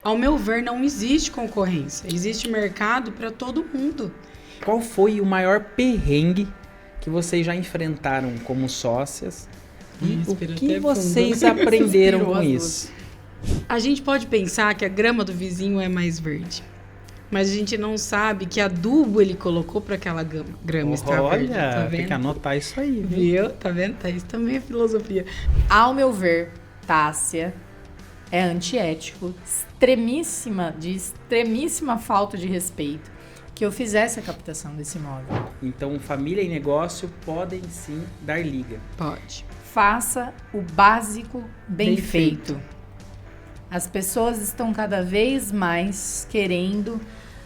Ao meu ver, não existe concorrência. Existe mercado para todo mundo. Qual foi o maior perrengue que vocês já enfrentaram como sócias? E o que vocês aprenderam com isso? A gente pode pensar que a grama do vizinho é mais verde. Mas a gente não sabe que adubo ele colocou para aquela grama estar verde. Tá vendo? Tem que anotar isso aí. Viu? Tá vendo? Isso também é filosofia. Ao meu ver, Tássia é antiético, de extremíssima falta de respeito que eu fizesse a captação desse imóvel. Então, família e negócio podem sim dar liga. Pode. Faça o básico bem feito. As pessoas estão cada vez mais querendo,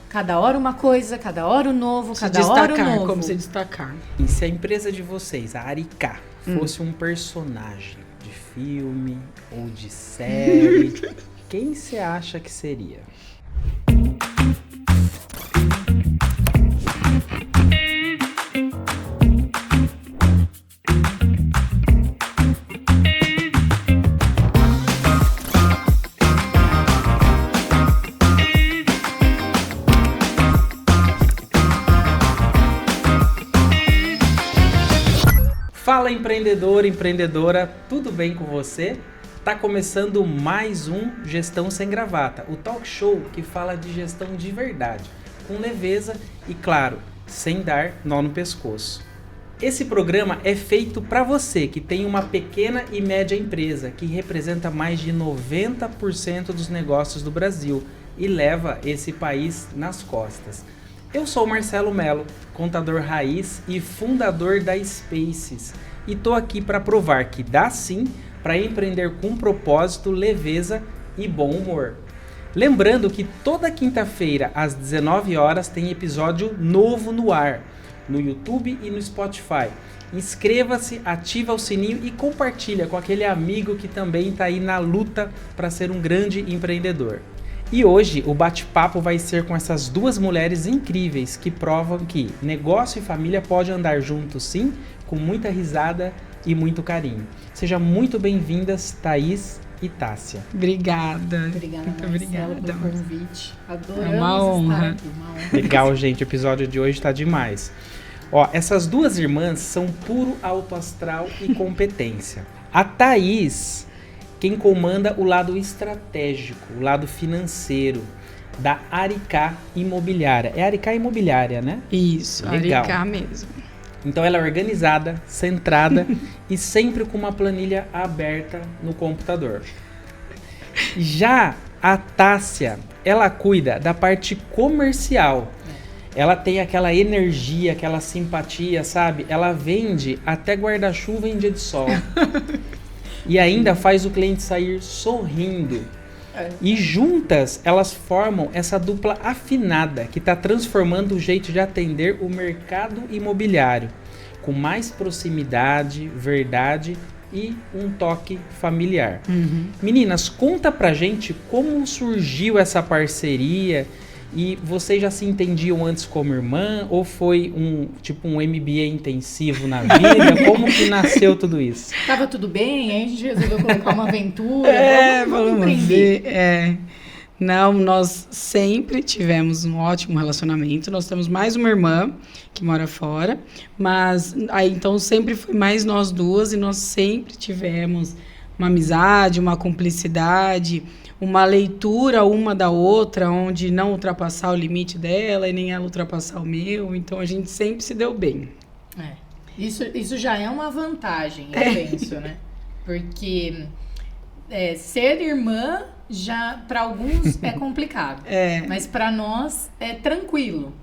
cada hora uma coisa, cada hora o novo, cada hora o novo. Como se destacar. E se a empresa de vocês, a Aricá, fosse um personagem de filme ou de série, quem você acha que seria? Fala empreendedor, empreendedora, tudo bem com você? Tá começando mais um Gestão Sem Gravata, o talk show que fala de gestão de verdade, com leveza e, claro, sem dar nó no pescoço. Esse programa é feito para você que tem uma pequena e média empresa que representa mais de 90% dos negócios do Brasil e leva esse país nas costas. Eu sou Marcelo Mello, contador raiz e fundador da Spaces, e tô aqui para provar que dá sim para empreender com propósito, leveza e bom humor. Lembrando que toda quinta-feira às 19 horas tem episódio novo no ar, no YouTube e no Spotify. Inscreva-se, ativa o sininho e compartilha com aquele amigo que também está aí na luta para ser um grande empreendedor. E hoje o bate-papo vai ser com essas duas mulheres incríveis que provam que negócio e família podem andar juntos sim, com muita risada e muito carinho. Sejam muito bem-vindas, Thaís e Tássia. Obrigada. Obrigada, muito Marcelo, obrigada. pelo convite. Adoramos É uma honra. estar aqui. Uma honra. Legal, gente, o episódio de hoje tá demais. Ó, essas duas irmãs são puro alto astral e competência. A Thaís, quem comanda o lado estratégico, o lado financeiro da Aricá Imobiliária. É Aricá Imobiliária, né? Isso, Legal. Aricá mesmo. Então ela é organizada, centrada e sempre com uma planilha aberta no computador. Já a Tássia, ela cuida da parte comercial. Ela tem aquela energia, aquela simpatia, sabe? Ela vende até guarda-chuva em dia de sol. E ainda faz o cliente sair sorrindo. E juntas elas formam essa dupla afinada que está transformando o jeito de atender o mercado imobiliário com mais proximidade, verdade e um toque familiar. Meninas, conta pra gente como surgiu essa parceria. E vocês já se entendiam antes como irmã? Ou foi um MBA intensivo na vida? Como que nasceu tudo isso? Tava tudo bem, aí a gente resolveu colocar uma aventura. Vamos vamos empreender. ver. Não, nós sempre tivemos um ótimo relacionamento. Nós temos mais uma irmã que mora fora, mas aí então sempre foi mais nós duas e nós sempre tivemos uma amizade, uma cumplicidade, uma leitura uma da outra, onde não ultrapassar o limite dela e nem ela ultrapassar o meu. Então a gente sempre se deu bem. Isso já é uma vantagem, eu penso, né? Porque ser irmã já para alguns é complicado, mas para nós é tranquilo.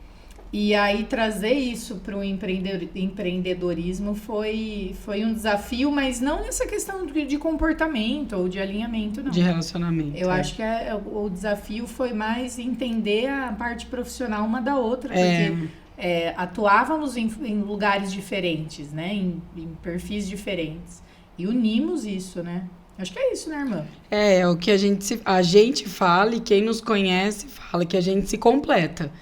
E aí trazer isso para o empreendedorismo foi um desafio, mas não nessa questão de comportamento ou de alinhamento, não. De relacionamento. Eu acho que o desafio foi mais entender a parte profissional uma da outra, porque atuávamos em lugares diferentes, né? Em perfis diferentes. E unimos isso, né? Acho que é isso, né, irmã? É o que a gente fala e quem nos conhece fala que a gente se completa.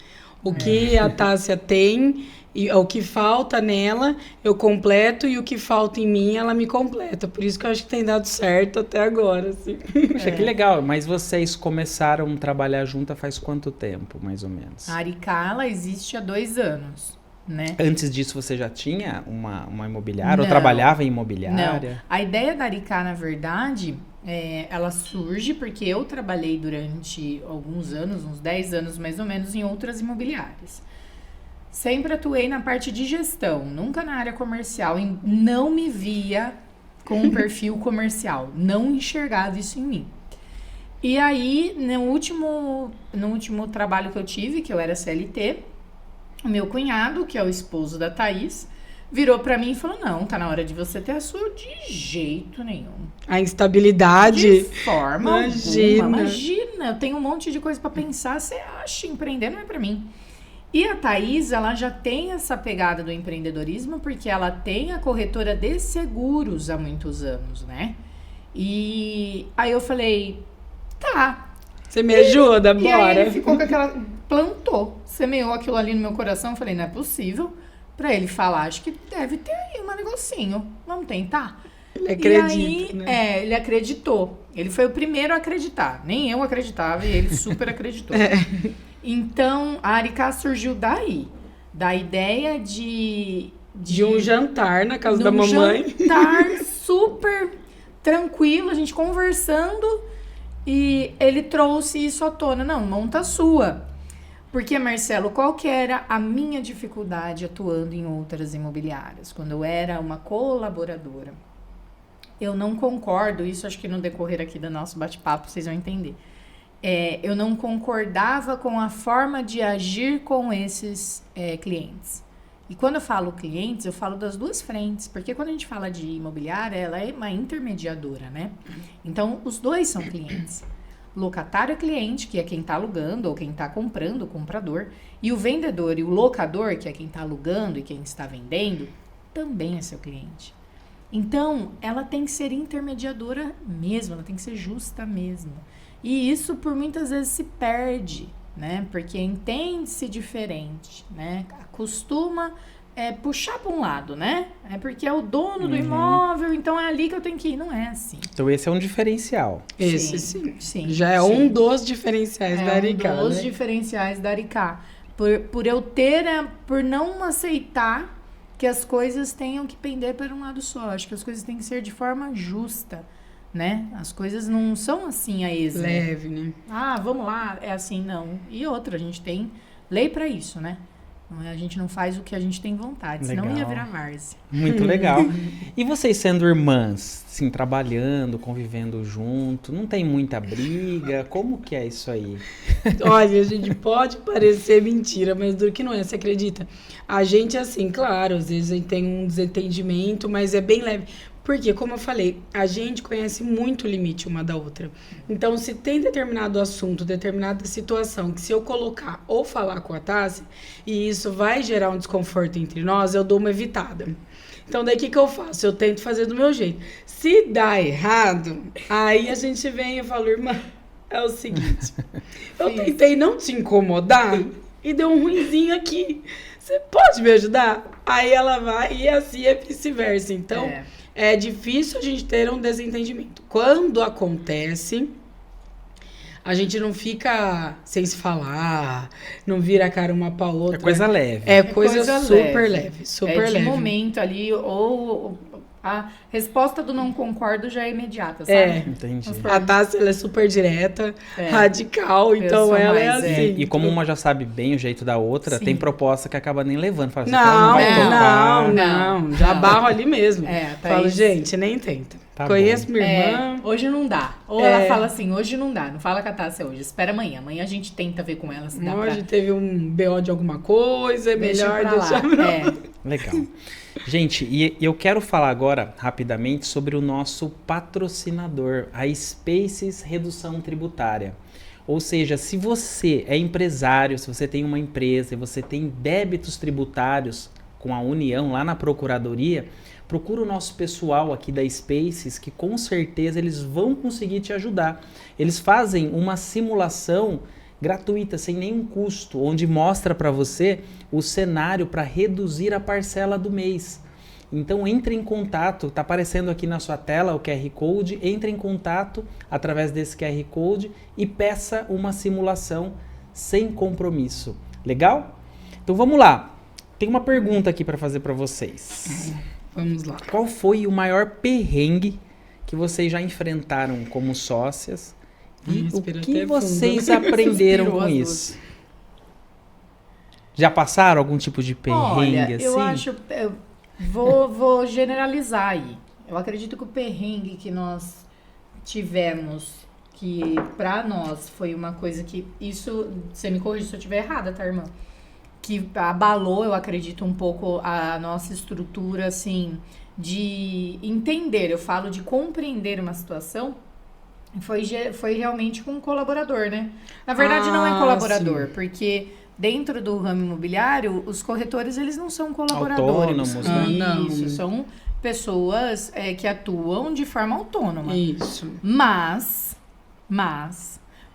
O que a Tássia tem, e o que falta nela, eu completo, e o que falta em mim, ela me completa. Por isso que eu acho que tem dado certo até agora, assim. Poxa, que legal. Mas vocês começaram a trabalhar junto faz quanto tempo, mais ou menos? A Aricá, ela existe há 2 anos, né? Antes disso, você já tinha uma imobiliária? Não. Ou trabalhava em imobiliária? Não. A ideia da Aricá, na verdade, ela surge porque eu trabalhei durante alguns anos, uns 10 anos mais ou menos, em outras imobiliárias. Sempre atuei na parte de gestão, nunca na área comercial, e não me via com um perfil comercial, não enxergava isso em mim. E aí, no último trabalho que eu tive, que eu era CLT, o meu cunhado, que é o esposo da Thaís, virou pra mim e falou, não, tá na hora de você ter a sua de jeito nenhum. A instabilidade. De forma alguma. Imagina, eu tenho um monte de coisa pra pensar, você acha, empreender não é pra mim. E a Thaís, ela já tem essa pegada do empreendedorismo, porque ela tem a corretora de seguros há muitos anos, né? E aí eu falei, tá. Você me ajuda, bora. E aí ele ficou com aquela... Plantou, semeou aquilo ali no meu coração. Eu falei, não é possível. Pra ele falar, acho que deve ter aí um negocinho. Vamos tentar? Ele acredita, e aí, né? Ele acreditou. Ele foi o primeiro a acreditar. Nem eu acreditava e ele super acreditou. Então, a Aricá surgiu daí. Da ideia de um jantar na casa da mamãe. Um jantar super tranquilo, a gente conversando. E ele trouxe isso à tona. Não, monta a sua. Porque, Marcelo, qual que era a minha dificuldade atuando em outras imobiliárias? Quando eu era uma colaboradora. Eu não concordo, isso acho que no decorrer aqui do nosso bate-papo vocês vão entender. Eu não concordava com a forma de agir com esses clientes. E quando eu falo clientes, eu falo das duas frentes. Porque quando a gente fala de imobiliária, ela é uma intermediadora, né? Então, os dois são clientes. Locatário é cliente, que é quem está alugando ou quem está comprando, o comprador. E o vendedor e o locador, que é quem está alugando e quem está vendendo, também é seu cliente. Então, ela tem que ser intermediadora mesmo, ela tem que ser justa mesmo. E isso, por muitas vezes, se perde, né? Porque entende-se diferente, né? Costuma puxar para um lado, né? É porque é o dono do imóvel, então é ali que eu tenho que ir. Não é assim. Então esse é um diferencial. Esse sim. Já é um dos diferenciais da Aricá. Um dos diferenciais da Aricá. Por eu por não aceitar que as coisas tenham que pender para um lado só. Acho que as coisas têm que ser de forma justa, né? As coisas não são assim a esmo. Leve, né? Ah, vamos lá, é assim, não. E outra, a gente tem lei para isso, né? A gente não faz o que a gente tem vontade, legal. Senão ia virar várzea. Muito legal. E vocês sendo irmãs, assim, trabalhando, convivendo junto, não tem muita briga? Como que é isso aí? Olha, a gente pode parecer mentira, mas do que não é, você acredita? A gente, assim, claro, às vezes a gente tem um desentendimento, mas é bem leve. Porque, como eu falei, a gente conhece muito o limite uma da outra. Então, se tem determinado assunto, determinada situação, que se eu colocar ou falar com a Tássia, e isso vai gerar um desconforto entre nós, eu dou uma evitada. Então, daí o que eu faço? Eu tento fazer do meu jeito. Se dá errado, aí a gente vem e eu falo, irmã, é o seguinte, eu tentei não te incomodar e deu um ruinzinho aqui. Você pode me ajudar? Aí ela vai e assim é vice-versa. Então... É difícil a gente ter um desentendimento. Quando acontece, a gente não fica sem se falar, não vira a cara uma pra outra. É coisa leve. É coisa super leve. Super leve. De momento ali, ou a resposta do não concordo já é imediata, sabe? Entendi. A Tássia, ela é super direta, radical, então ela é assim. E como uma já sabe bem o jeito da outra, tem proposta que acaba nem levando. Fala, não, já barro ali mesmo. Falo, gente, nem tenta. Tá Conheço bom. minha irmã. Hoje não dá. Ou ela fala assim, hoje não dá. Não fala com a Tássia hoje, espera amanhã. Amanhã a gente tenta ver com ela se dá hoje teve um BO de alguma coisa, é melhor deixar pra lá. Legal. Gente, e eu quero falar agora, rapidamente, sobre o nosso patrocinador, a Spaces Redução Tributária. Ou seja, se você é empresário, se você tem uma empresa e você tem débitos tributários com a União lá na Procuradoria, procura o nosso pessoal aqui da Spaces, que com certeza eles vão conseguir te ajudar. Eles fazem uma simulação gratuita, sem nenhum custo, onde mostra para você o cenário para reduzir a parcela do mês. Então entre em contato, está aparecendo aqui na sua tela o QR Code, entre em contato através desse QR Code e peça uma simulação sem compromisso. Legal? Então vamos lá. Tem uma pergunta aqui para fazer para vocês. Vamos lá. Qual foi o maior perrengue que vocês já enfrentaram como sócias? E o que vocês aprenderam com isso? Já passaram algum tipo de perrengue assim? Eu acho... Vou generalizar aí. Eu acredito que o perrengue que nós tivemos, que pra nós foi uma coisa que... Isso, você me corrige se eu estiver errada, tá, irmã? Que abalou, eu acredito, um pouco a nossa estrutura, assim, de entender. Eu falo de compreender uma situação. Foi realmente com um colaborador, né? Na verdade, não é colaborador, sim. Porque dentro do ramo imobiliário, os corretores, eles não são colaboradores. Autônomos, né? Isso, são pessoas que atuam de forma autônoma. Isso. Mas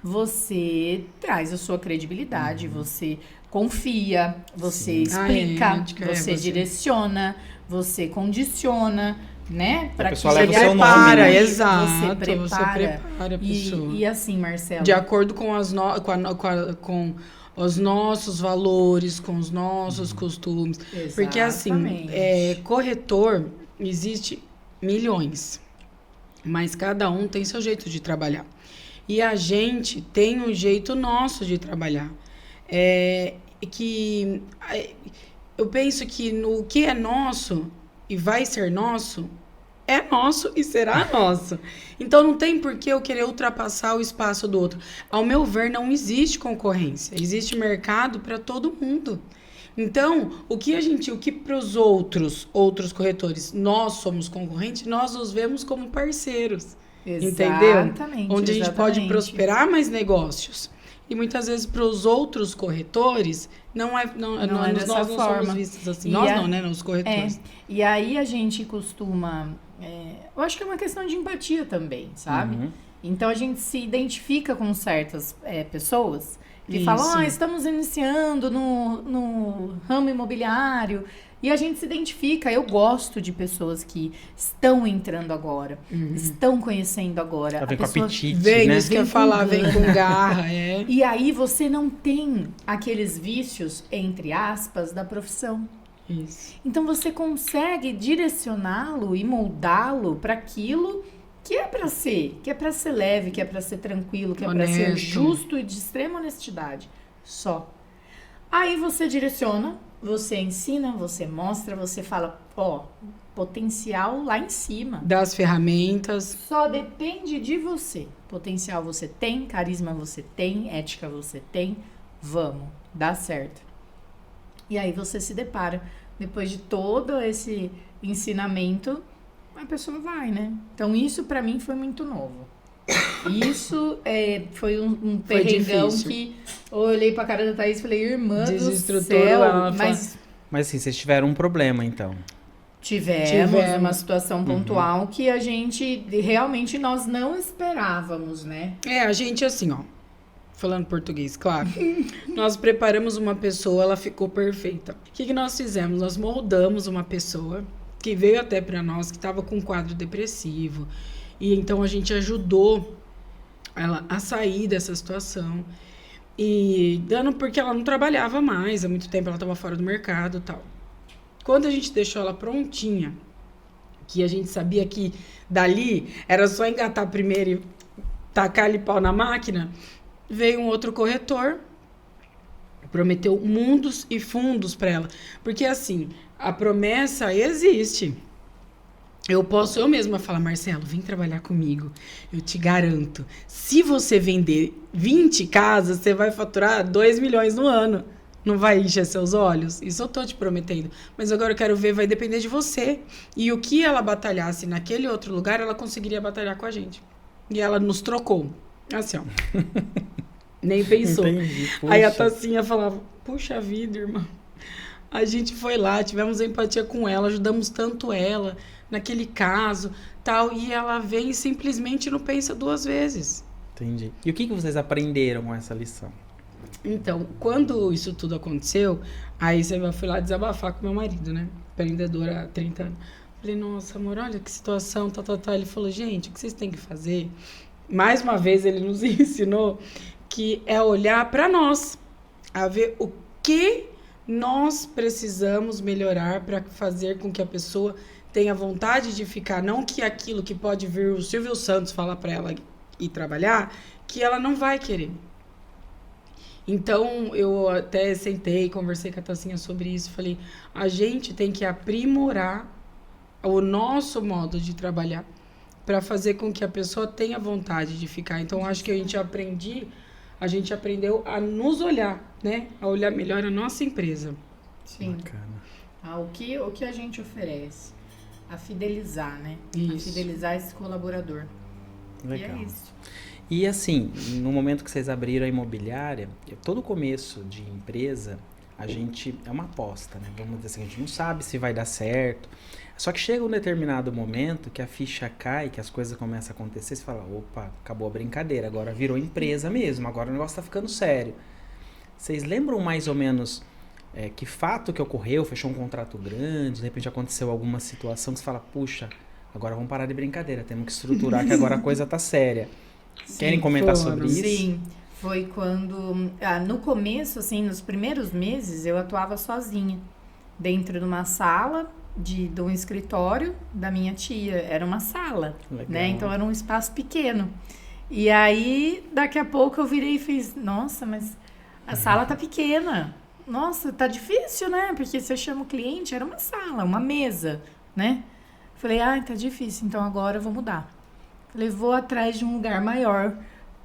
você traz a sua credibilidade, você confia, você explica, você direciona, você condiciona, né? Para que você prepara, né? Exato. Você prepara a pessoa. E assim, Marcelo, de acordo com com os nossos valores, com os nossos costumes. Exatamente. Porque assim, corretor existe milhões, mas cada um tem seu jeito de trabalhar. E a gente tem um jeito nosso de trabalhar. Eu penso que no que é nosso e vai ser nosso, é nosso e será nosso. Então não tem por que eu querer ultrapassar o espaço do outro. Ao meu ver, não existe concorrência. Existe mercado para todo mundo. Então, o que para os outros corretores, nós somos concorrentes, nós nos vemos como parceiros. Exatamente, entendeu? Onde a gente pode prosperar mais negócios. E muitas vezes para os outros corretores, nós não somos vistos assim. Nós não, né? Os corretores. E aí a gente costuma... eu acho que é uma questão de empatia também, sabe? Uhum. Então a gente se identifica com certas pessoas que falam, estamos iniciando no ramo imobiliário. E a gente se identifica. Eu gosto de pessoas que estão entrando agora, estão conhecendo agora. Vem com apetite, vem, né? Isso que eu ia falar, vem com garra. E aí você não tem aqueles vícios, entre aspas, da profissão. Isso. Então você consegue direcioná-lo e moldá-lo para aquilo que é para ser leve, que é para ser tranquilo, que é para ser justo e de extrema honestidade. Só. Aí você direciona, você ensina, você mostra, você fala, potencial lá em cima. Das ferramentas. Só depende de você. Potencial você tem, carisma você tem, ética você tem. Vamos, dá certo. E aí você se depara, depois de todo esse ensinamento, a pessoa vai, né? Então isso pra mim foi muito novo. Isso foi um perrengão que eu olhei pra cara da Thaís e falei, irmã do céu. Mas assim, vocês tiveram um problema, então. Tivemos uma situação pontual que a gente, realmente, nós não esperávamos, né? A gente assim, falando português, claro. Nós preparamos uma pessoa, ela ficou perfeita. O que nós fizemos? Nós moldamos uma pessoa que veio até pra nós, que estava com um quadro depressivo. E então a gente ajudou ela a sair dessa situação. Porque ela não trabalhava mais, há muito tempo ela estava fora do mercado e tal. Quando a gente deixou ela prontinha, que a gente sabia que dali era só engatar primeiro e tacar ali pau na máquina, veio um outro corretor, prometeu mundos e fundos para ela. Porque assim, a promessa existe. Eu mesma falar, Marcelo, vem trabalhar comigo. Eu te garanto, se você vender 20 casas, você vai faturar 2 milhões no ano. Não vai encher seus olhos? Isso eu tô te prometendo. Mas agora eu quero ver, vai depender de você. E o que ela batalhasse naquele outro lugar, ela conseguiria batalhar com a gente. E ela nos trocou. Assim, Nem pensou. Entendi, aí a Tacinha falava, puxa vida, irmã. A gente foi lá, tivemos empatia com ela, ajudamos tanto ela naquele caso, tal. E ela vem e simplesmente não pensa 2 vezes. Entendi. E o que vocês aprenderam com essa lição? Então, quando isso tudo aconteceu, aí eu fui lá desabafar com meu marido, né? Empreendedora há 30 anos. Falei, nossa, amor, olha que situação, tá. Ele falou, gente, o que vocês têm que fazer? Mais uma vez, ele nos ensinou que é olhar para nós, a ver o que nós precisamos melhorar para fazer com que a pessoa tenha vontade de ficar. Não que aquilo que pode vir o Silvio Santos falar para ela ir trabalhar, que ela não vai querer. Então, eu até sentei, conversei com a Tacinha sobre isso, falei, a gente tem que aprimorar o nosso modo de trabalhar para fazer com que a pessoa tenha vontade de ficar. Então, acho que a gente aprendeu a nos olhar, né? A olhar melhor a nossa empresa. Sim. O que a gente oferece? A fidelizar, né? Isso. A fidelizar esse colaborador. Legal. E é isso. E assim, no momento que vocês abriram a imobiliária, todo começo de empresa, a gente é uma aposta, né? Vamos dizer assim, a gente não sabe se vai dar certo. Só que chega um determinado momento que a ficha cai, que as coisas começam a acontecer, você fala, opa, acabou a brincadeira, agora virou empresa mesmo, agora o negócio tá ficando sério. Vocês lembram mais ou menos que fato que ocorreu, fechou um contrato grande, de repente aconteceu alguma situação que você fala, puxa, agora vamos parar de brincadeira, temos que estruturar que agora a coisa tá séria. Sim, Querem comentar sobre isso? Sim, foi quando, no começo, assim, nos primeiros meses, eu atuava sozinha, dentro de uma sala, de um escritório da minha tia. Era uma sala, Legal. né? Então era um espaço pequeno. E aí, daqui a pouco eu virei e fiz, nossa, mas a sala tá pequena. Nossa, tá difícil, né? Porque você chama o cliente, era uma sala, uma mesa, né? Falei, tá difícil, então agora eu vou mudar. Falei, vou atrás de um lugar maior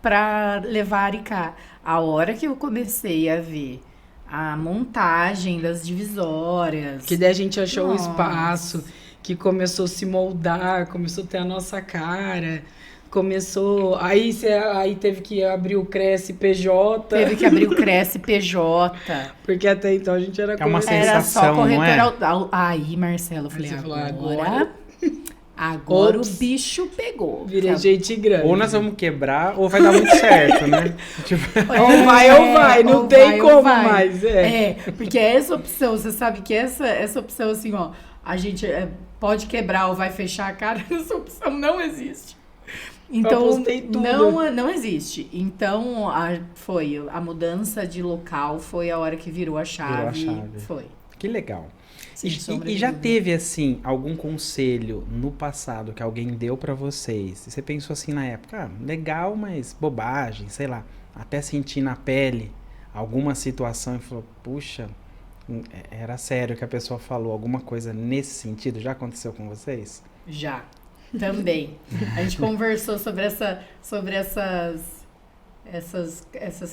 para levar e cá. A hora que eu comecei a ver a montagem das divisórias. Que daí a gente achou um espaço que começou a se moldar, começou a ter a nossa cara. Começou. Aí teve que abrir o Cresce PJ. Teve que abrir o Cresce PJ. Porque até então a gente era uma sensação, era só corretora. não é? Aí, Marcelo, eu falei, Você falou, agora o Ops. bicho pegou. Virei gente grande. Ou nós vamos quebrar, ou vai dar muito certo, né? Tipo... Ou vai, não tem como mais. Porque essa opção, você sabe que essa opção, assim, ó, a gente pode quebrar ou vai fechar a cara, essa opção não existe. Então, não existe. Então, a mudança de local foi a hora que virou a chave. Foi. Que legal. Sim, e já teve, assim, algum conselho no passado que alguém deu pra vocês? E você pensou assim na época, legal, mas bobagem, sei lá. Até sentir na pele alguma situação e falou, puxa, era sério que a pessoa falou alguma coisa nesse sentido? Já aconteceu com vocês? Já. Também. A gente conversou sobre essas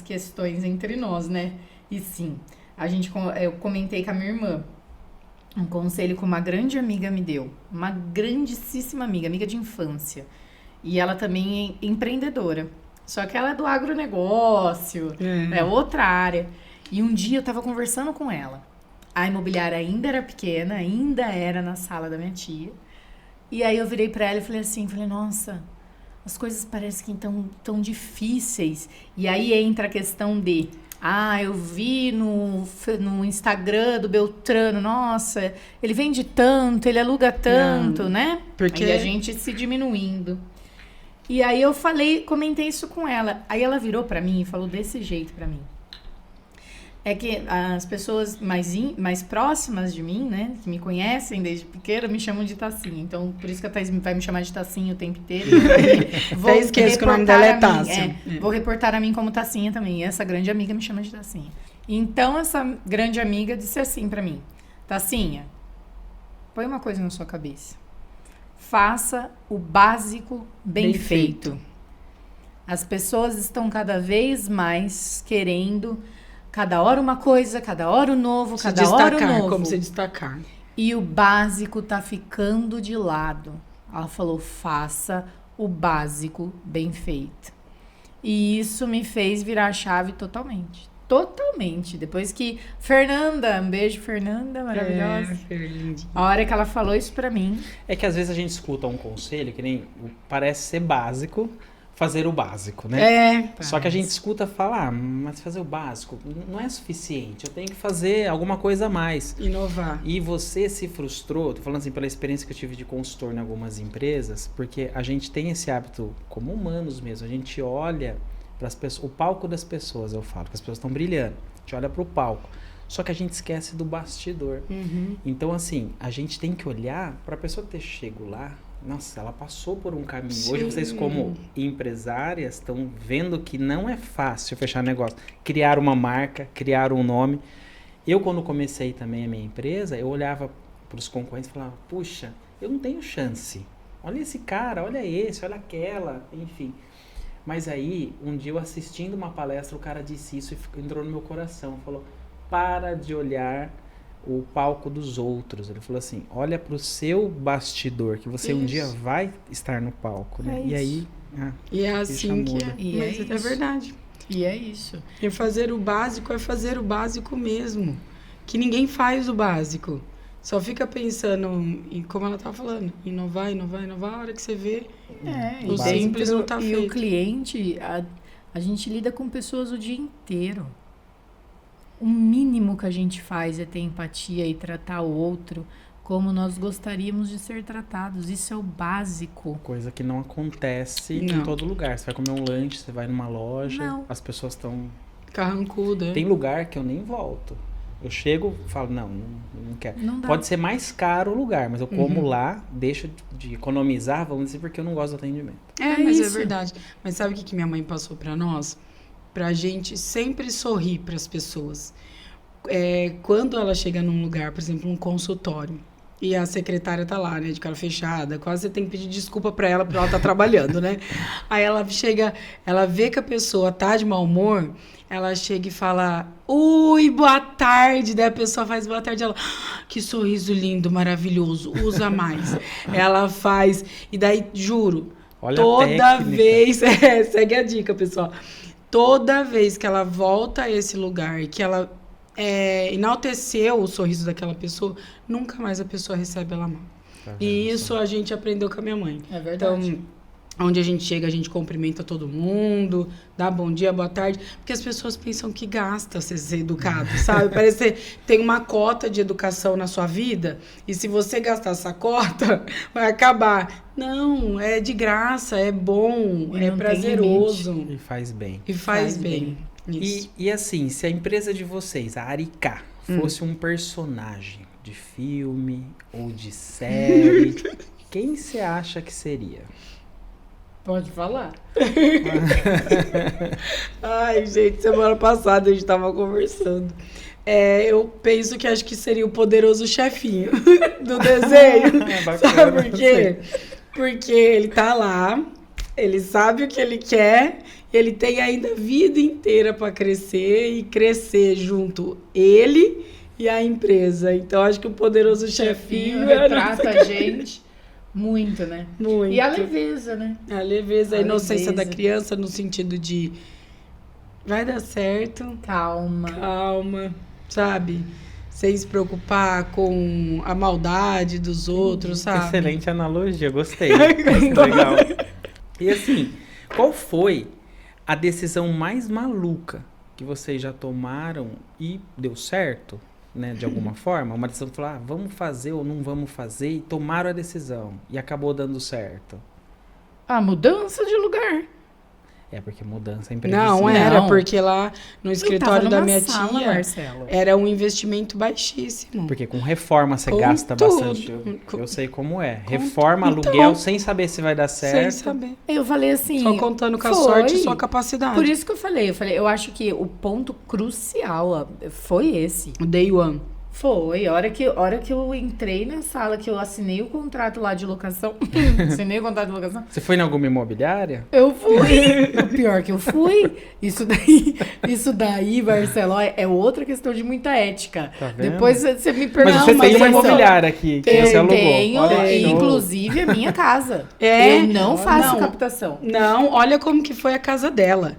questões entre nós, né? E sim, eu comentei com a minha irmã um conselho que uma grande amiga me deu. Uma grandíssima amiga de infância. E ela também é empreendedora. Só que ela é do agronegócio, é outra área. E um dia eu tava conversando com ela. A imobiliária ainda era pequena, ainda era na sala da minha tia. E aí eu virei pra ela e falei, nossa, as coisas parecem que estão tão difíceis. E aí entra a questão de, eu vi no Instagram do Beltrano, nossa, ele vende tanto, ele aluga tanto, né? Porque aí a gente se diminuindo. E aí eu comentei isso com ela. Aí ela virou pra mim e falou desse jeito pra mim. É que as pessoas mais próximas de mim, né, que me conhecem desde pequena, me chamam de Tacinha. Então, por isso que a Thaís vai me chamar de Tacinha o tempo inteiro. Até esqueço que o nome dela é Tássia. Vou reportar a mim como Tacinha também. E essa grande amiga me chama de Tacinha. Então, essa grande amiga disse assim pra mim, Tacinha, põe uma coisa na sua cabeça. Faça o básico bem feito. As pessoas estão cada vez mais querendo... Cada hora uma coisa, cada hora o novo, cada hora o novo. Como se destacar. E o básico tá ficando de lado. Ela falou, faça o básico bem feito. E isso me fez virar a chave totalmente. Totalmente. Depois que Fernanda, um beijo, Fernanda, maravilhosa. A hora que ela falou isso pra mim. É que às vezes a gente escuta um conselho que nem parece ser básico, fazer o básico, né? Só que a Faz. gente escuta falar, mas fazer o básico não é suficiente. Eu tenho que fazer alguma coisa a mais. Inovar. E você se frustrou, tô falando assim, pela experiência que eu tive de consultor em algumas empresas, porque a gente tem esse hábito, como humanos mesmo, a gente olha para as pessoas, o palco das pessoas, eu falo, que as pessoas estão brilhando, a gente olha para o palco, só que a gente esquece do bastidor. Então, assim, a gente tem que olhar para a pessoa ter chego lá, nossa, ela passou por um caminho. Sim. Hoje vocês, como empresárias, estão vendo que não é fácil fechar negócio, criar uma marca, criar um nome. Eu, quando comecei também a minha empresa, eu olhava para os concorrentes e falava, puxa, eu não tenho chance. Olha esse cara, olha esse, olha aquela, enfim. Mas aí, um dia eu assistindo uma palestra, o cara disse isso e entrou no meu coração. Falou, para de olhar o palco dos outros. Ele falou assim, olha para o seu bastidor, que você um dia vai estar no palco, né? É e aí... E é assim que muda. é. E é Mas é isso. verdade. E é isso. E fazer o básico é fazer o básico mesmo. Que ninguém faz o básico. Só fica pensando, em, como ela estava falando, inovar, inovar, inovar. A hora que você vê, É, o e simples não tá E feito. o cliente, a gente lida com pessoas o dia inteiro. O mínimo que a gente faz é ter empatia e tratar o outro como nós gostaríamos de ser tratados. Isso é o básico. Coisa que não acontece Não. em todo lugar. Você vai comer um lanche, você vai numa loja, Não. as pessoas estão... carrancuda. Tem lugar que eu nem volto. Eu chego e falo, não quero. Não dá. Pode ser mais caro o lugar, mas eu como lá, deixo de economizar, vamos dizer, porque eu não gosto do atendimento. É, mas é isso. verdade. Mas sabe o que minha mãe passou pra nós? Pra gente sempre sorrir pras pessoas. Quando ela chega num lugar, por exemplo, um consultório, e a secretária tá lá, né, de cara fechada, quase você tem que pedir desculpa pra ela, porque ela tá trabalhando, né? Aí ela chega, ela vê que a pessoa tá de mau humor, ela chega e fala, ui, boa tarde, daí a pessoa faz boa tarde, ela, que sorriso lindo, maravilhoso, usa mais. Ela faz, e daí, juro, Olha toda a técnica. vez, segue a dica, pessoal, toda vez que ela volta a esse lugar e que ela enalteceu o sorriso daquela pessoa, nunca mais a pessoa recebe ela mal. Tá vendo E isso só? a gente aprendeu com a minha mãe. É verdade. Então, onde a gente chega, a gente cumprimenta todo mundo, dá bom dia, boa tarde, porque as pessoas pensam que gasta você ser educado, sabe? Parece que tem uma cota de educação na sua vida, e se você gastar essa cota, vai acabar. Não, é de graça, é bom, E é não tem prazeroso. E faz bem. E faz Faz bem. Isso. E assim, se a empresa de vocês, a Aricá, fosse um personagem de filme ou de série, quem você acha que seria? Pode falar. Ai, gente, semana passada a gente tava conversando. Eu penso que acho que seria o poderoso chefinho do desenho. Bacana, Sabe por quê? Porque ele tá lá, ele sabe o que ele quer, ele tem ainda a vida inteira para crescer e crescer junto ele e a empresa. Então acho que o poderoso chefinho retrata a gente muito, né? muito. E a leveza, né? A leveza, a inocência da leveza. criança no sentido de vai dar certo, Calma. calma, sabe? Sem se preocupar com a maldade dos outros, sabe? Excelente analogia, gostei. Legal. E assim, qual foi a decisão mais maluca que vocês já tomaram e deu certo, né, de alguma forma? Uma decisão que falou, vamos fazer ou não vamos fazer, e tomaram a decisão e acabou dando certo. A mudança de lugar. É porque mudança é imprevisível. Não, era Não. porque lá no escritório da minha sala, tia Marcelo. era um investimento baixíssimo. Porque com reforma você Com gasta tudo. bastante. Eu sei como é. Com- Reforma, Então, aluguel, sem saber se vai dar certo. Sem saber. Eu falei assim. Só contando com a foi. sorte e sua capacidade. Por isso que eu falei, eu acho que o ponto crucial foi esse. O day one. Foi, a hora que eu entrei na sala, que eu assinei o contrato lá de locação. Assinei o contrato de locação. Você foi em alguma imobiliária? Eu fui. O pior que eu fui. Isso daí, Marcelo, é outra questão de muita ética. Tá vendo? Depois você me pergunta. Mas você tem uma Marcelo, imobiliária aqui que você Eu alugou. tenho, Olha e show. inclusive a minha casa. É? Eu não faço Não. captação. Não, olha como que foi a casa dela.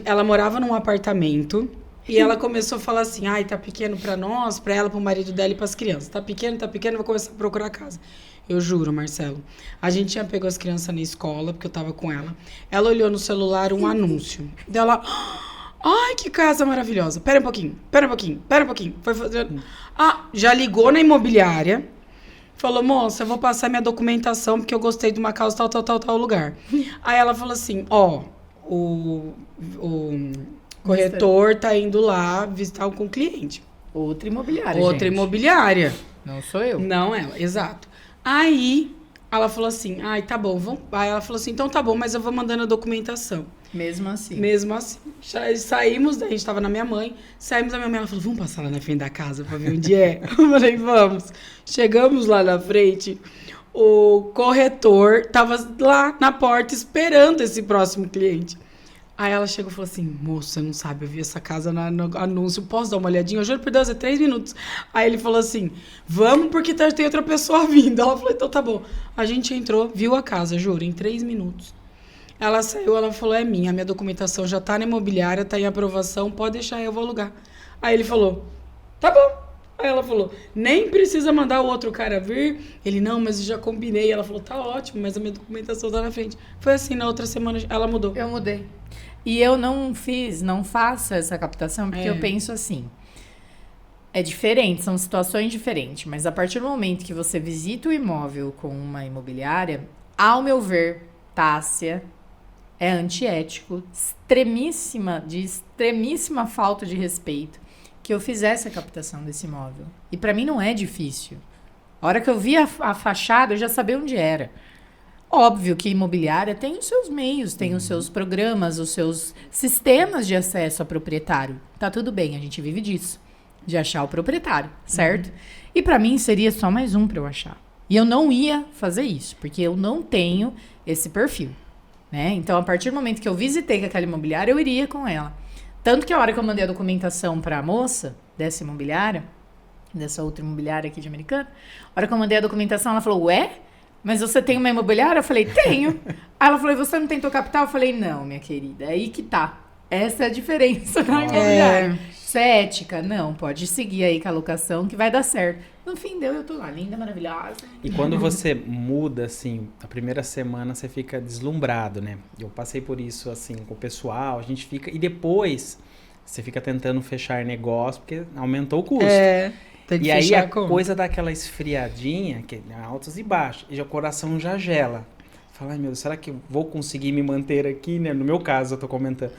Ela morava num apartamento E ela começou a falar assim, ai, tá pequeno pra nós, pra ela, pro marido dela e pras crianças. Tá pequeno, vou começar a procurar casa. Eu juro, Marcelo. A gente tinha pegado as crianças na escola, porque eu tava com ela. Ela olhou no celular um anúncio. Dela, ai, que casa maravilhosa. Pera um pouquinho. Foi fazendo... já ligou na imobiliária. Falou, moça, eu vou passar minha documentação, porque eu gostei de uma casa tal lugar. Aí ela falou assim, o corretor tá indo lá visitar com o cliente. Outra imobiliária, Outra gente. imobiliária. Não sou eu. Não ela, exato. Aí, ela falou assim, ai, tá bom, vamos... Aí ela falou assim, então tá bom, mas eu vou mandando a documentação. Mesmo assim. Saímos, a gente tava na minha mãe, saímos da minha mãe, ela falou, vamos passar lá na frente da casa pra ver onde é? Eu falei, vamos. Chegamos lá na frente, o corretor tava lá na porta esperando esse próximo cliente. Aí ela chegou e falou assim, moça, você não sabe, eu vi essa casa no anúncio, posso dar uma olhadinha? Eu juro por Deus, é 3 minutos. Aí ele falou assim, vamos porque tem outra pessoa vindo. Ela falou, então tá bom. A gente entrou, viu a casa, juro, em 3 minutos. Ela saiu, ela falou, é minha documentação já tá na imobiliária, tá em aprovação, pode deixar, eu vou alugar. Aí ele falou, tá bom. Aí ela falou, nem precisa mandar o outro cara vir. Ele, não, mas eu já combinei. Ela falou, tá ótimo, mas a minha documentação tá na frente. Foi assim, na outra semana ela mudou. Eu mudei. E eu não faço essa captação, porque eu penso assim, é diferente, são situações diferentes, mas a partir do momento que você visita o imóvel com uma imobiliária, ao meu ver, Tássia, é antiético, de extremíssima falta de respeito, que eu fizesse a captação desse imóvel. E para mim não é difícil. A hora que eu vi a fachada, eu já sabia onde era. Óbvio que imobiliária tem os seus meios, tem os seus programas, os seus sistemas de acesso ao proprietário. Tá tudo bem, a gente vive disso, de achar o proprietário, certo? E para mim seria só mais um para eu achar. E eu não ia fazer isso, porque eu não tenho esse perfil, né? Então, a partir do momento que eu visitei com aquela imobiliária, eu iria com ela. Tanto que a hora que eu mandei a documentação para a moça dessa imobiliária, dessa outra imobiliária aqui de Americana, a hora que eu mandei a documentação, ela falou, ué? Mas você tem uma imobiliária? Eu falei, tenho. Aí ela falou, e você não tentou capital? Eu falei, não, minha querida, é aí que tá. Essa é a diferença da imobiliária. Isso é ética? Não, pode seguir aí com a locação que vai dar certo. No fim deu, eu tô lá, linda, maravilhosa. E quando você muda, assim, a primeira semana você fica deslumbrado, né? Eu passei por isso, assim, com o pessoal, a gente fica... E depois você fica tentando fechar negócio, porque aumentou o custo. Tem que e aí fechar a coisa dá aquela esfriadinha, que é altos e baixos, e o coração já gela. Fala, ai meu Deus, será que eu vou conseguir me manter aqui, né? No meu caso, eu tô comentando.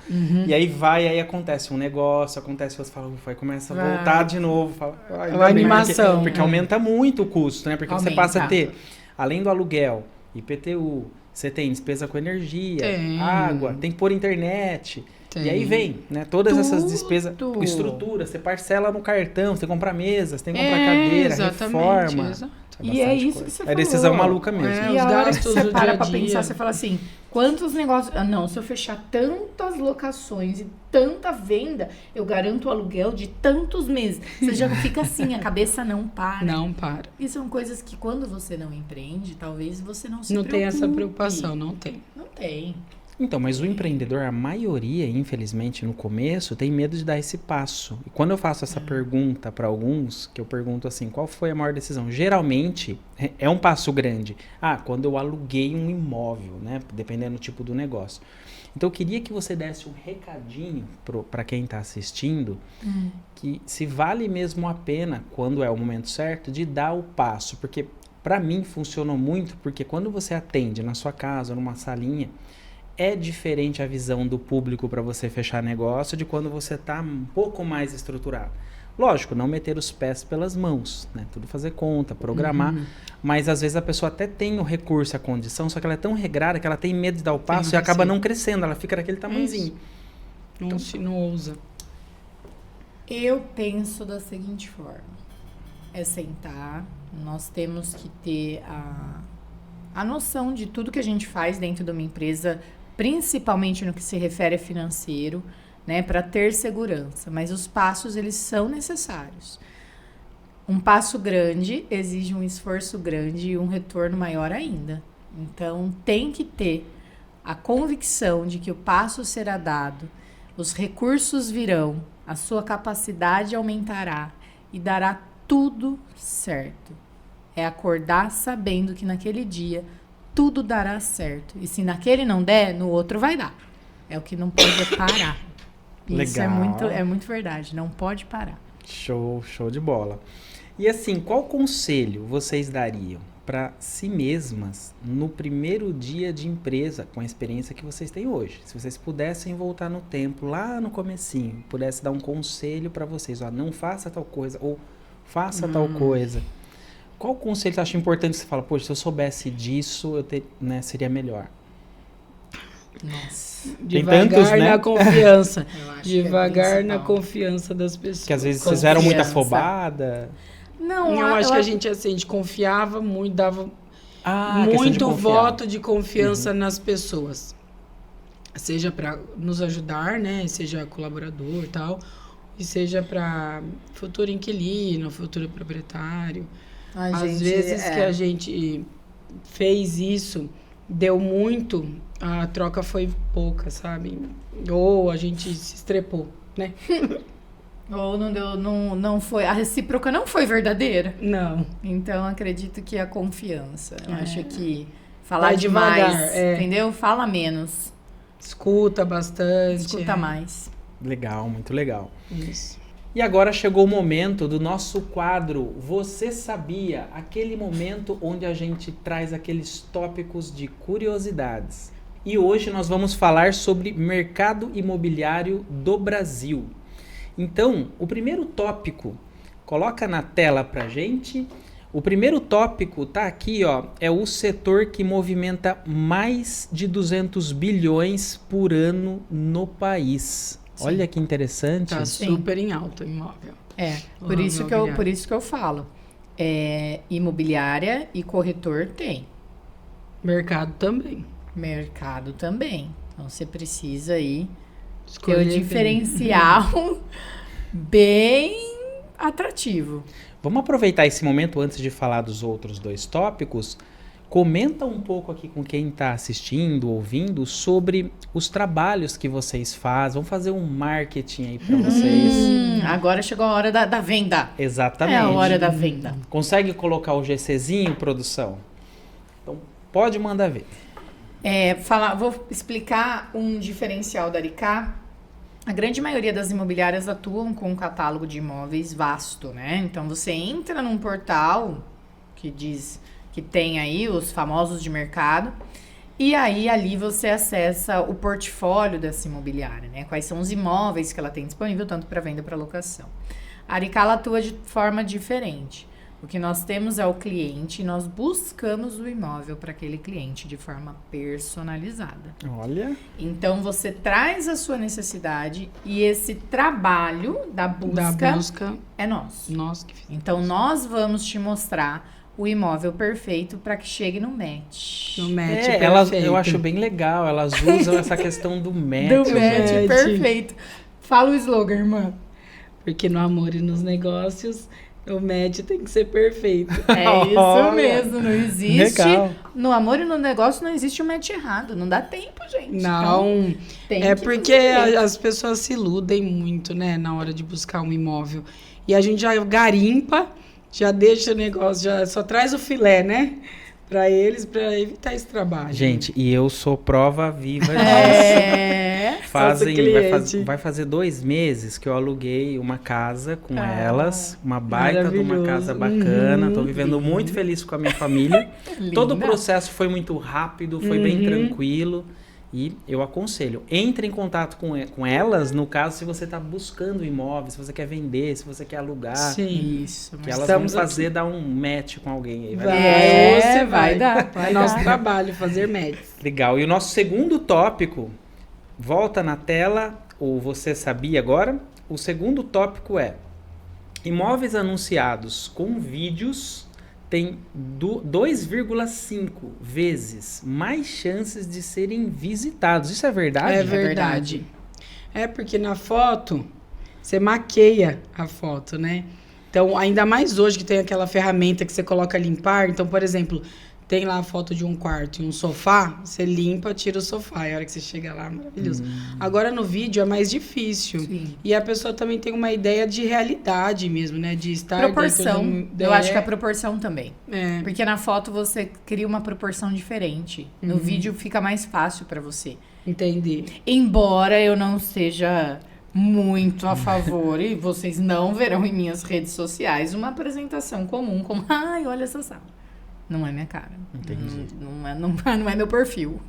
E aí acontece um negócio, acontece outro, fala, ufa, aí começa a voltar de novo. Fala, a animação. Porque aumenta muito o custo, né? Porque você passa a ter, além do aluguel, IPTU, você tem despesa com energia, água, tem que pôr internet. E aí vem, né? Todas essas despesas, estrutura, você parcela no cartão, você compra mesa, você tem que comprar cadeira, reforma. Exato. E é isso coisa. Que você falou. falou. É decisão maluca mesmo. E a hora que você para pra pensar, você fala assim, quantos negócios... não, se eu fechar tantas locações e tanta venda, eu garanto o aluguel de tantos meses. Você já fica assim, a cabeça não para. Não para. E são coisas que quando você não empreende, talvez você não se preocupe. Não tem essa preocupação, não tem. Então, mas o empreendedor, a maioria, infelizmente, no começo, tem medo de dar esse passo. E quando eu faço essa pergunta para alguns, que eu pergunto assim, qual foi a maior decisão? Geralmente, é um passo grande. Quando eu aluguei um imóvel, né? Dependendo do tipo do negócio. Então, eu queria que você desse um recadinho para quem está assistindo, que se vale mesmo a pena, quando é o momento certo, de dar o passo. Porque, para mim, funcionou muito, porque quando você atende na sua casa, numa salinha, é diferente a visão do público para você fechar negócio de quando você está um pouco mais estruturado. Lógico, não meter os pés pelas mãos, né? Tudo fazer conta, programar. Mas às vezes a pessoa até tem o recurso, a condição, só que ela é tão regrada que ela tem medo de dar o passo e acaba não crescendo. Ela fica daquele tamanhozinho. Então, não ousa. Eu penso da seguinte forma. É sentar, nós temos que ter a noção de tudo que a gente faz dentro de uma empresa, principalmente no que se refere a financeiro, né, para ter segurança. Mas os passos, eles são necessários. Um passo grande exige um esforço grande e um retorno maior ainda. Então, tem que ter a convicção de que o passo será dado, Os recursos virão, a sua capacidade aumentará e dará tudo certo. É acordar sabendo que naquele dia tudo dará certo. E se naquele não der, no outro vai dar. É o que não pode parar. Isso é muito verdade. Não pode parar. Show de bola. E assim, qual conselho vocês dariam para si mesmas no primeiro dia de empresa, com a experiência que vocês têm hoje? Se vocês pudessem voltar no tempo, lá no comecinho, pudesse dar um conselho para vocês, ó, não faça tal coisa, ou faça tal coisa. Qual conselho você acha importante que você fala, poxa, se eu soubesse disso, seria melhor? Nossa. Devagar na confiança. Devagar na confiança das pessoas. Que às vezes vocês eram muito afobadas. Não, eu acho que a gente confiava muito, dava muito muito voto de confiança nas pessoas. Seja para nos ajudar, né? Seja colaborador e tal. E seja para futuro inquilino, futuro proprietário. Às vezes que a gente fez isso, deu muito, a troca foi pouca, sabe? Ou a gente se estrepou, né? Ou não deu, não foi, a recíproca não foi verdadeira. Não. Então acredito que a confiança. Eu acho que falar vai demais, devagar, entendeu? Fala menos. Escuta bastante. Escuta mais. Legal, muito legal. Isso. E agora chegou o momento do nosso quadro Você Sabia? Aquele momento onde a gente traz aqueles tópicos de curiosidades. E hoje nós vamos falar sobre mercado imobiliário do Brasil. Então, o primeiro tópico, coloca na tela pra gente. O primeiro tópico tá aqui, ó, é o setor que movimenta mais de 200 bilhões por ano no país. Sim. Olha que interessante. Tá super em alta o imóvel. Por isso que eu falo. Imobiliária e corretor tem. Mercado também. Então você precisa aí ter o diferencial bem atrativo. Vamos aproveitar esse momento antes de falar dos outros dois tópicos. Comenta um pouco aqui com quem está assistindo, ouvindo, sobre os trabalhos que vocês fazem. Vamos fazer um marketing aí para vocês. Agora chegou a hora da venda. Exatamente. É a hora da venda. Consegue colocar o GCzinho, produção? Então, pode mandar ver. Vou explicar um diferencial da Aricá. A grande maioria das imobiliárias atuam com um catálogo de imóveis vasto, né? Então, você entra num portal que diz que tem aí os famosos de mercado, e aí ali você acessa o portfólio dessa imobiliária, né? Quais são os imóveis que ela tem disponível, tanto para venda para locação. A Aricá atua de forma diferente. O que nós temos é o cliente, nós buscamos o imóvel para aquele cliente de forma personalizada. Olha. Então você traz a sua necessidade e esse trabalho da busca é nosso. Nós que fizemos. Então nós vamos te mostrar o imóvel perfeito para que chegue no match. No match perfeito. Eu acho bem legal, elas usam essa questão do match. Do match perfeito. Fala o slogan, irmã. Porque no amor e nos negócios, o match tem que ser perfeito. É isso mesmo, não existe. Legal. No amor e no negócio não existe um match errado. Não dá tempo, gente. Não. Então, porque as pessoas se iludem muito, né, na hora de buscar um imóvel. E a gente já garimpa, já deixa o negócio, já só traz o filé, né? Pra eles, pra evitar esse trabalho. Gente, e eu sou prova viva disso. Vai fazer 2 meses que eu aluguei uma casa com elas, uma baita de uma casa bacana. Tô vivendo muito feliz com a minha família. Todo o processo foi muito rápido, foi bem tranquilo. E eu aconselho, entre em contato com elas, no caso, se você está buscando imóvel, se você quer vender, se você quer alugar. Sim, isso. Que elas vão dar um match com alguém aí. Vai dar. É nosso trabalho fazer match. Legal. E o nosso segundo tópico, volta na tela, ou você sabia agora? O segundo tópico é imóveis anunciados com vídeos tem 2,5 vezes mais chances de serem visitados. Isso é verdade? É verdade. É porque na foto, você maqueia a foto, né? Então, ainda mais hoje que tem aquela ferramenta que você coloca limpar. Então, por exemplo, tem lá a foto de um quarto e um sofá, você limpa, tira o sofá. E a hora que você chega lá, maravilhoso. Agora, no vídeo, é mais difícil. Sim. E a pessoa também tem uma ideia de realidade mesmo, né? De estar... Proporção. Eu acho que a proporção também. É. Porque na foto você cria uma proporção diferente. No vídeo fica mais fácil pra você. Entendi. Embora eu não esteja muito a favor, e vocês não verão em minhas redes sociais uma apresentação comum, como, ai, olha essa sala. Não é minha cara. Entendi. Não é meu perfil.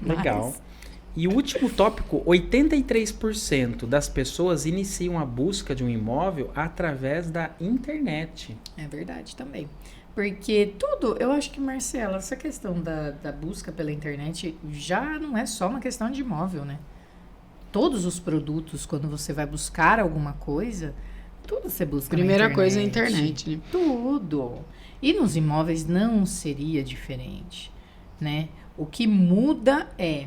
Legal. Mas, E o último tópico, 83% das pessoas iniciam a busca de um imóvel através da internet. é verdade também. Porque tudo, eu acho que, Marcela, essa questão da busca pela internet já não é só uma questão de imóvel, né? Todos os produtos, quando você vai buscar alguma coisa, tudo você busca Primeira na coisa é a internet, né? Tudo. E nos imóveis não seria diferente, né? O que muda é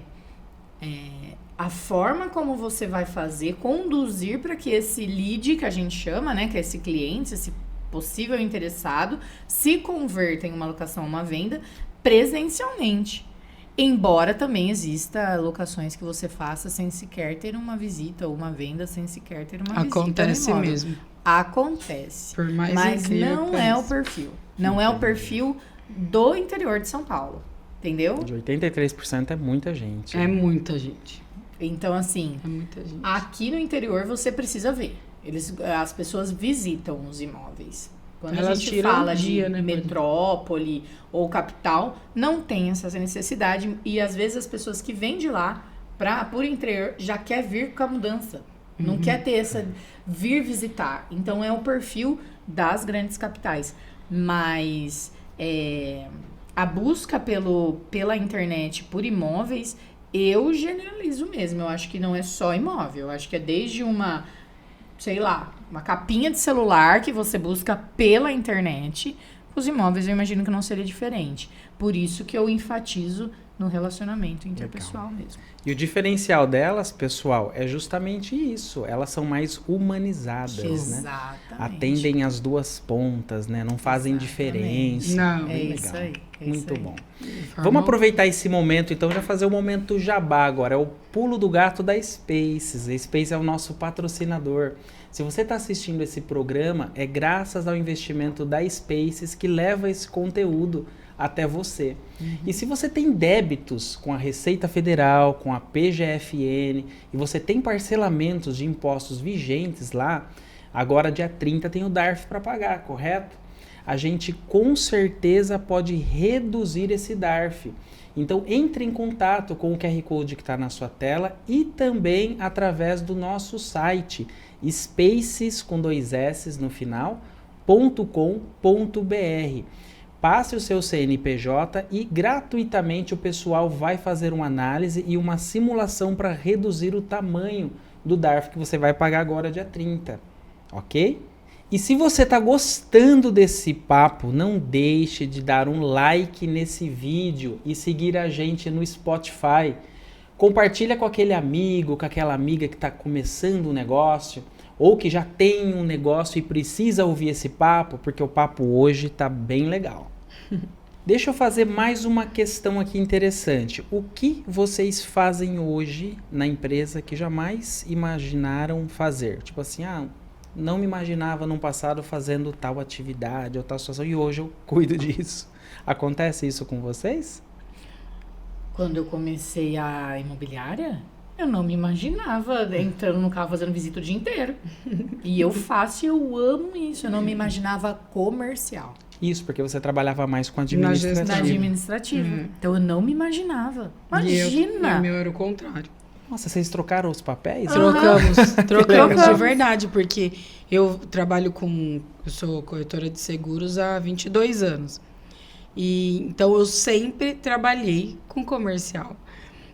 a forma como você vai fazer, conduzir para que esse lead, que a gente chama, né? Que é esse cliente, esse possível interessado, se converta em uma locação, uma venda, presencialmente. Embora também exista locações que você faça sem sequer ter uma visita, ou uma venda sem sequer ter uma visita. Acontece no imóvel. mesmo. Acontece. Por mais Mas incrível não que é o pareça. perfil. Não é o perfil do interior de São Paulo. Entendeu? De 83% é muita gente. É muita gente. Então, assim, É muita gente. aqui no interior você precisa ver. As pessoas visitam os imóveis. Quando a Elas gente tiram fala um dia, de né, metrópole ou capital, não tem essa necessidade. E às vezes as pessoas que vêm de lá por interior já quer vir com a mudança. Não quer ter essa vir visitar. Então é o perfil das grandes capitais. Mas a busca pela internet por imóveis, eu generalizo mesmo. Eu acho que não é só imóvel. Eu acho que é desde uma capinha de celular que você busca pela internet. Os imóveis eu imagino que não seria diferente. Por isso que eu enfatizo no relacionamento interpessoal mesmo. E o diferencial delas, pessoal, é justamente isso. Elas são mais humanizadas, né? Exatamente. Atendem as duas pontas, né? Não fazem diferença. Não. É Bem isso legal. aí. É Muito isso aí. bom. Vamos aproveitar esse momento, então, já fazer o momento jabá agora. É o pulo do gato da Spaces. A Spaces é o nosso patrocinador. Se você está assistindo esse programa, é graças ao investimento da Spaces que leva esse conteúdo até você. E se você tem débitos com a Receita Federal, com a PGFN, e você tem parcelamentos de impostos vigentes lá, agora dia 30 tem o DARF para pagar, correto? A gente com certeza pode reduzir esse DARF. Então entre em contato com o QR Code que está na sua tela e também através do nosso site spaces com 2 S no final, .com.br. Passe o seu CNPJ e gratuitamente o pessoal vai fazer uma análise e uma simulação para reduzir o tamanho do DARF que você vai pagar agora dia 30, ok? E se você está gostando desse papo, não deixe de dar um like nesse vídeo e seguir a gente no Spotify. Compartilha com aquele amigo, com aquela amiga que está começando um negócio ou que já tem um negócio e precisa ouvir esse papo, porque o papo hoje está bem legal. Deixa eu fazer mais uma questão aqui interessante. O que vocês fazem hoje na empresa que jamais imaginaram fazer? Tipo assim, não me imaginava no passado fazendo tal atividade ou tal situação e hoje eu cuido disso. Acontece isso com vocês? Quando eu comecei a imobiliária, eu não me imaginava entrando no carro fazendo visita o dia inteiro. E eu faço e eu amo isso. Eu não me imaginava comercial. Isso, porque você trabalhava mais com administrativo. Na administrativa. Então eu não me imaginava. Imagina! E o meu era o contrário. Nossa, vocês trocaram os papéis? Trocamos de verdade, porque eu sou corretora de seguros há 22 anos. E então eu sempre trabalhei com comercial.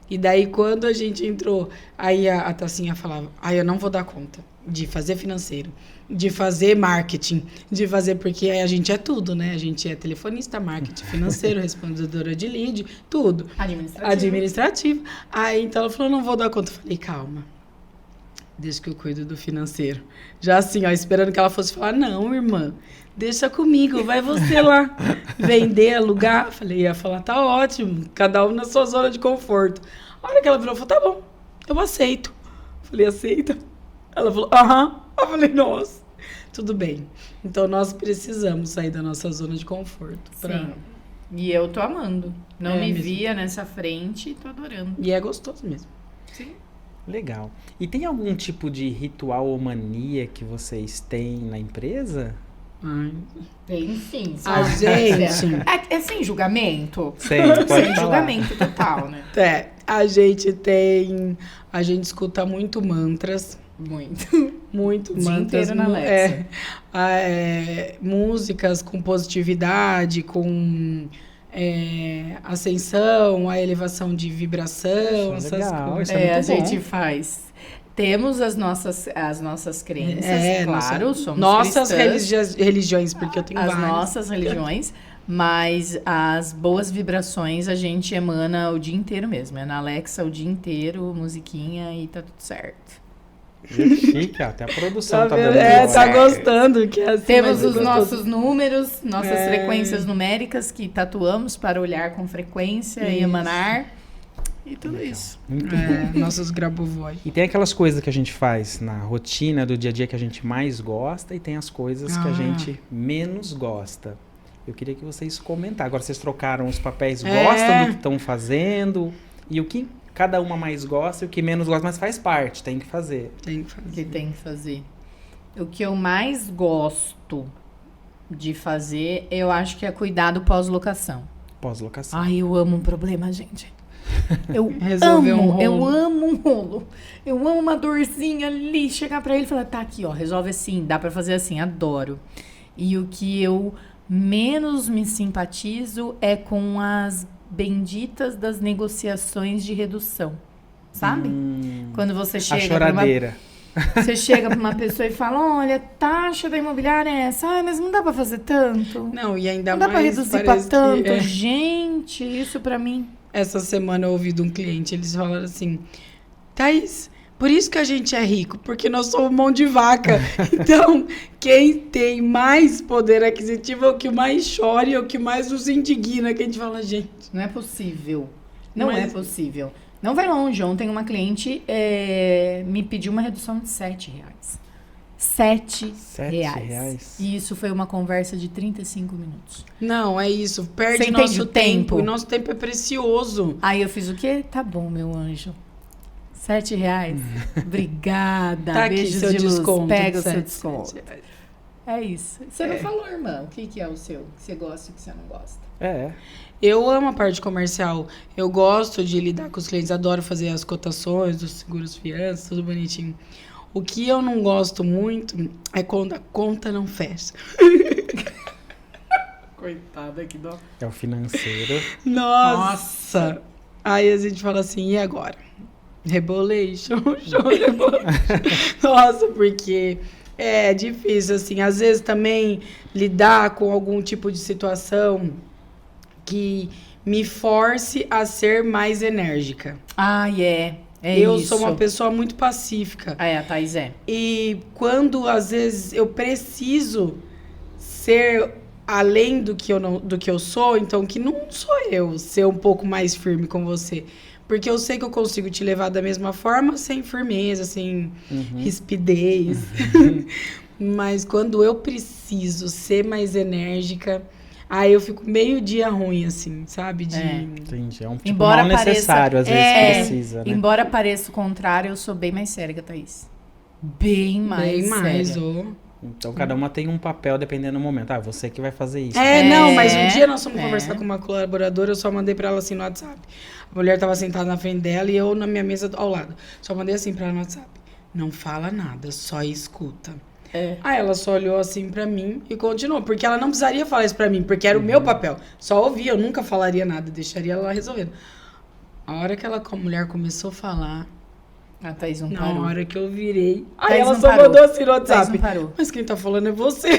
E daí quando a gente entrou, aí a Tacinha falava, eu não vou dar conta de fazer financeiro, de fazer marketing, de fazer, porque a gente é tudo, né? A gente é telefonista, marketing financeiro, respondedora de lead, tudo. Administrativo. Aí então ela falou, não vou dar conta. Eu falei, calma. Deixa que eu cuido do financeiro. Já assim, ó, esperando que ela fosse falar, não, irmã, deixa comigo, vai você lá vender, alugar. Falei, ia falar, tá ótimo, cada um na sua zona de conforto. A hora que ela virou, falou, tá bom, eu aceito. Falei, aceita? Ela falou, aham. Eu falei, nossa, tudo bem. Então, nós precisamos sair da nossa zona de conforto. Sim. E eu tô amando. Não me mesmo. via nessa frente e tô adorando. E é gostoso mesmo. Sim. Legal. E tem algum tipo de ritual ou mania que vocês têm na empresa? Ai. Tem sim. A gente... É sem julgamento? Sem, pode Sem falar. julgamento total, né? A gente tem... A gente escuta muito mantras. Muito. Muito O dia mantras. inteiro na Alexa. Músicas com positividade, com ascensão, a elevação de vibração, Isso essas é legal, coisas. isso é A muito bom. gente faz. Temos as nossas crenças, claro, somos nossas cristãs. religiões, porque eu tenho As várias. nossas religiões, mas as boas vibrações a gente emana o dia inteiro mesmo. É na Alexa o dia inteiro, musiquinha e tá tudo certo. Chique, até a produção tá vendo? dando Tá certo. gostando. Que é assim, Temos mas é os gostoso. nossos números, nossas frequências numéricas que tatuamos para olhar com frequência e Isso. emanar. E tudo isso. Muito Nossos grabovoi. E tem aquelas coisas que a gente faz na rotina do dia a dia que a gente mais gosta e tem as coisas que a gente menos gosta. Eu queria que vocês comentassem. Agora vocês trocaram os papéis, gostam do que estão fazendo e o que cada uma mais gosta e o que menos gosta, mas faz parte, tem que fazer. Tem que fazer. Que tem que fazer. O que eu mais gosto de fazer, eu acho que é cuidar do pós-locação. Pós-locação. Ai, eu amo um problema, gente. Eu Resolver amo, um rolo. eu amo um rolo. Eu amo uma dorzinha ali, chegar pra ele e falar, tá aqui, ó, resolve assim, dá pra fazer assim, adoro. E o que eu menos me simpatizo é com as benditas das negociações de redução, sabe? Quando você A chega choradeira. Você chega pra uma pessoa e fala, olha, taxa da imobiliária é essa. Ai, mas não dá pra fazer tanto. Não, e ainda Não dá pra mais reduzir pra parece tanto. que, Gente, isso pra mim. essa semana eu ouvi de um cliente, eles falaram assim, Thaís, por isso que a gente é rico, porque nós somos mão de vaca. Então, quem tem mais poder aquisitivo é o que mais chora e é o que mais nos indigna, que a gente fala, gente... Não é possível. Não Mas- é possível. Não vai longe. Ontem uma cliente me pediu uma redução de R$7. R$7. R$7. E isso foi uma conversa de 35 minutos. Não, é isso, perde Você entende nosso o tempo? tempo, e nosso tempo é precioso. Aí eu fiz o quê? Tá bom, meu anjo. R$7. Obrigada. Tá aqui Beijos seu de luz. desconto. Pega o de seu 7. desconto. É isso. Você não falou, irmã, o que é o seu? Que você gosta e o que você não gosta. É. Eu amo a parte comercial. Eu gosto de lidar com os clientes, adoro fazer as cotações dos seguros fianças, tudo bonitinho. O que eu não gosto muito é quando a conta não fecha. Coitada, que dó. É o financeiro. Nossa! Aí a gente fala assim, e agora? Rebolation, rebolation. Nossa, porque é difícil, assim. Às vezes também lidar com algum tipo de situação que me force a ser mais enérgica. Ai, é Eu isso. sou uma pessoa muito pacífica. A Thaís é. E quando, às vezes, eu preciso ser além do que eu sou, então que não sou eu ser um pouco mais firme com você. Porque eu sei que eu consigo te levar da mesma forma, sem firmeza, sem rispidez. Mas quando eu preciso ser mais enérgica, aí eu fico meio dia ruim, assim, sabe? Entendi. É um tipo Embora mal necessário, às vezes precisa, né? Embora pareça o contrário, eu sou bem mais séria que a Thaís. Bem mais séria. Então, cada uma tem um papel dependendo do momento. Ah, você que vai fazer isso. Não, mas um dia nós fomos é. conversar com uma colaboradora, eu só mandei pra ela assim no WhatsApp. A mulher tava sentada na frente dela e eu na minha mesa ao lado. Só mandei assim pra ela no WhatsApp. Não fala nada, só escuta. Aí ela só olhou assim pra mim e continuou. Porque ela não precisaria falar isso pra mim, porque era o meu papel. Só ouvia, eu nunca falaria nada, deixaria ela resolvendo. A hora que a mulher começou a falar, A Thaís não na parou. hora que eu virei, aí Thaís ela não só parou. mandou assim no Thaís WhatsApp. não parou. Mas quem tá falando é você.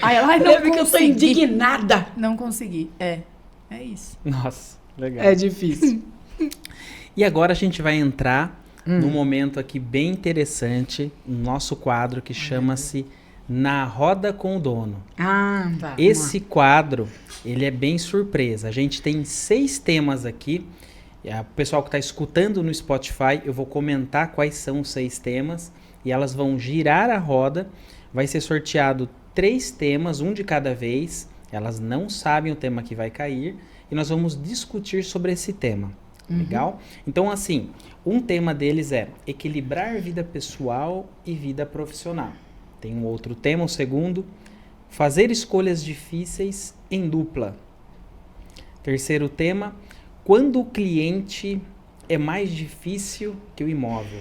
Ai, ela, ai, não Lembra que eu tô consegui. indignada. Não consegui. É isso. Nossa, legal. É difícil. E agora a gente vai entrar num momento aqui bem interessante, um nosso quadro que chama-se Na Roda com o Dono. Ah, tá. Esse quadro, ele é bem surpresa. A gente tem 6 temas aqui. O pessoal que está escutando no Spotify, eu vou comentar quais são os 6 temas e elas vão girar a roda. Vai ser sorteado 3 temas, um de cada vez. Elas não sabem o tema que vai cair e nós vamos discutir sobre esse tema. Legal? Então, assim, um tema deles é equilibrar vida pessoal e vida profissional. Tem um outro tema, o segundo, fazer escolhas difíceis em dupla. Terceiro tema, quando o cliente é mais difícil que o imóvel.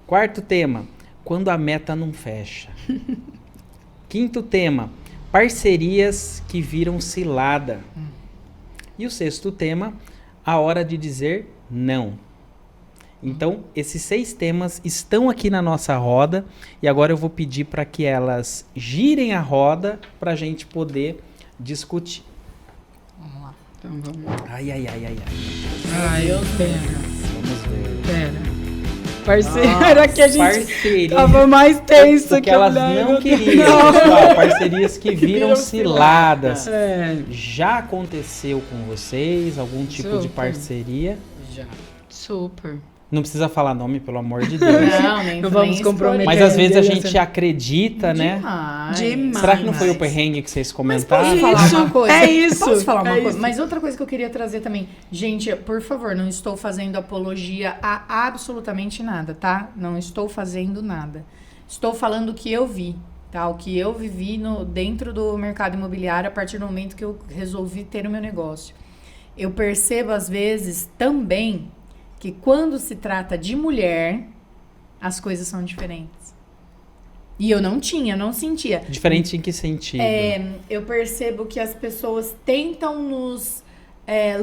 Quarto tema, quando a meta não fecha. Quinto tema, parcerias que viram cilada. E o sexto tema, a hora de dizer não. Então, esses 6 temas estão aqui na nossa roda e agora eu vou pedir para que elas girem a roda para a gente poder discutir. Vamos lá. Então vamos lá. Ai. Ai, pera. Vamos ver. Pera. Parceira que a gente Parceria. tava mais tenso Porque que elas a mulher. não queriam, pessoal. Parcerias que viram ciladas. É, Já aconteceu com vocês algum tipo de Super. parceria? Já. super. Não precisa falar nome, pelo amor de Deus. Não, nem Não vamos nem comprometer. Mas às vezes a Beleza. gente acredita, né? Demais. Será que não foi o Mas perrengue que vocês posso comentaram? falar Isso, uma coisa? é isso, Posso falar uma é coisa? isso. Mas outra coisa que eu queria trazer também. Gente, por favor, não estou fazendo apologia a absolutamente nada, tá? Não estou fazendo nada. Estou falando o que eu vi, tá? O que eu vivi dentro do mercado imobiliário a partir do momento que eu resolvi ter o meu negócio. Eu percebo, às vezes, também que quando se trata de mulher, as coisas são diferentes. E eu não sentia. Diferente em que sentido? Eu percebo que as pessoas tentam nos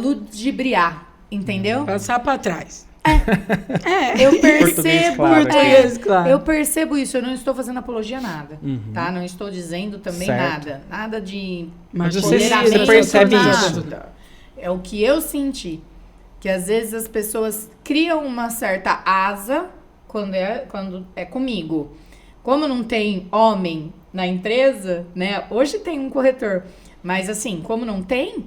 ludibriar, entendeu? Passar pra trás. Eu Português percebo, claro aqui. Português, claro. eu percebo isso. Eu não estou fazendo apologia a nada, Uhum. tá? Não estou dizendo também Certo. nada de Mas você empoderamento, percebe nada. isso. É o que eu senti. Que às vezes as pessoas criam uma certa asa quando é comigo. Como não tem homem na empresa, né? Hoje tem um corretor. Mas assim, como não tem,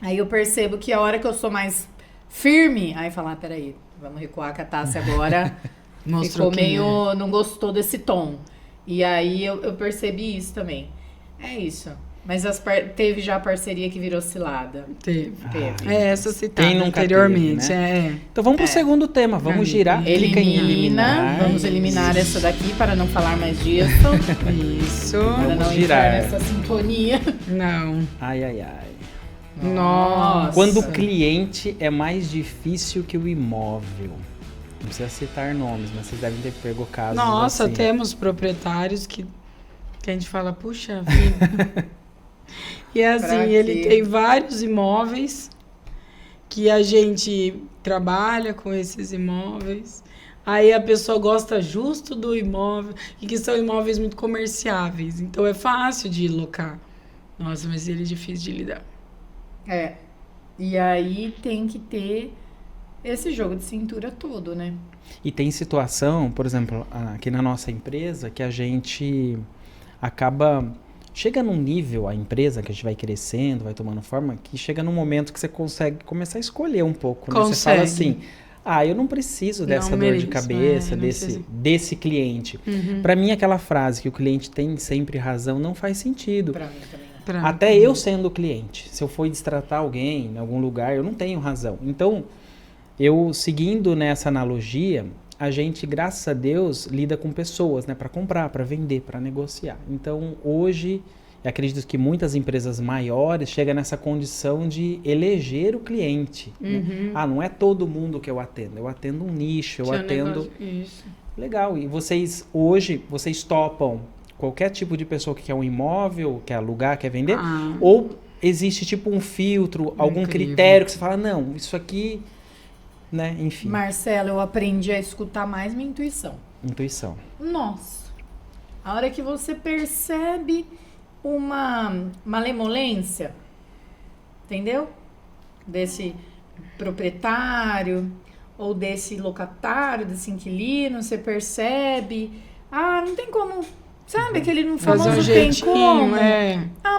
aí eu percebo que a hora que eu sou mais firme, aí falar, peraí, vamos recuar que a Tássia agora Mostrou ficou que meio, não gostou desse tom. E aí eu percebi isso também. É isso. Mas teve já parceria que virou cilada. Teve. Teve. É essa citada Quem nunca anteriormente. teve, Então vamos pro segundo tema. Vamos girar. Clica em eliminar. Vamos eliminar essa daqui para não falar mais disso. Isso. Para não girar. entrar nessa sintonia. Não. Ai. Nossa. Quando o cliente é mais difícil que o imóvel. Não precisa citar nomes, mas vocês devem ter pego casos Nossa, assim. temos proprietários que a gente fala, puxa vida. E assim, Pra ele quê? tem vários imóveis que a gente trabalha com esses imóveis. Aí a pessoa gosta justo do imóvel e que são imóveis muito comerciáveis. Então é fácil de locar. Nossa, mas ele é difícil de lidar. E aí tem que ter esse jogo de cintura todo, né? E tem situação, por exemplo, aqui na nossa empresa, que a gente acaba... Chega num nível, a empresa, que a gente vai crescendo, vai tomando forma, que chega num momento que você consegue começar a escolher um pouco. Né? Você fala assim, eu não preciso dessa Não dor mereço, de cabeça, não preciso. desse cliente. Uhum. Pra mim, aquela frase que o cliente tem sempre razão não faz sentido. Pra mim também. Até eu sendo cliente, se eu for destratar alguém em algum lugar, eu não tenho razão. Então, eu seguindo nessa analogia, a gente, graças a Deus, lida com pessoas, né? Para comprar, para vender, para negociar. Então, hoje, eu acredito que muitas empresas maiores chegam nessa condição de eleger o cliente. Né? Não é todo mundo que eu atendo um nicho, eu atendo... Isso. Legal, e vocês, hoje, vocês topam qualquer tipo de pessoa que quer um imóvel, quer alugar, quer vender? Ou existe tipo um filtro, algum critério que você fala, não, isso aqui... Né? Enfim. Marcelo, eu aprendi a escutar mais minha intuição. Intuição. Nossa. A hora que você percebe uma malemolência, entendeu? Desse proprietário, ou desse locatário, desse inquilino, você percebe, não tem como, sabe, aquele no famoso tem como,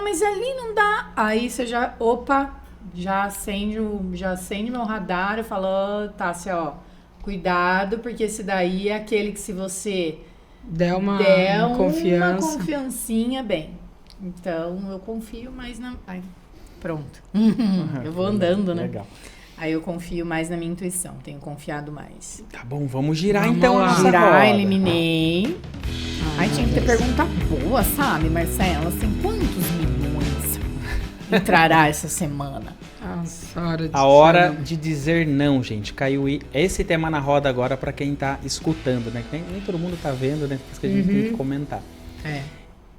mas ali não dá, aí você já acende meu radar e fala, Tássia, cuidado, porque esse daí é aquele que se você der uma confiancinha, bem, então eu confio mais na... Pronto. Eu vou andando, né? Legal. Aí eu confio mais na minha intuição. Tenho confiado mais. Tá bom, vamos girar então a nossa girar, roda. Eliminei. Aí tinha que ter pergunta boa, sabe, Marcela? Assim, quantos milhões entrará essa semana? A hora de dizer não, gente. Caiu esse tema na roda agora pra quem tá escutando, né? Nem todo mundo tá vendo, né? Por isso que a gente tem que comentar.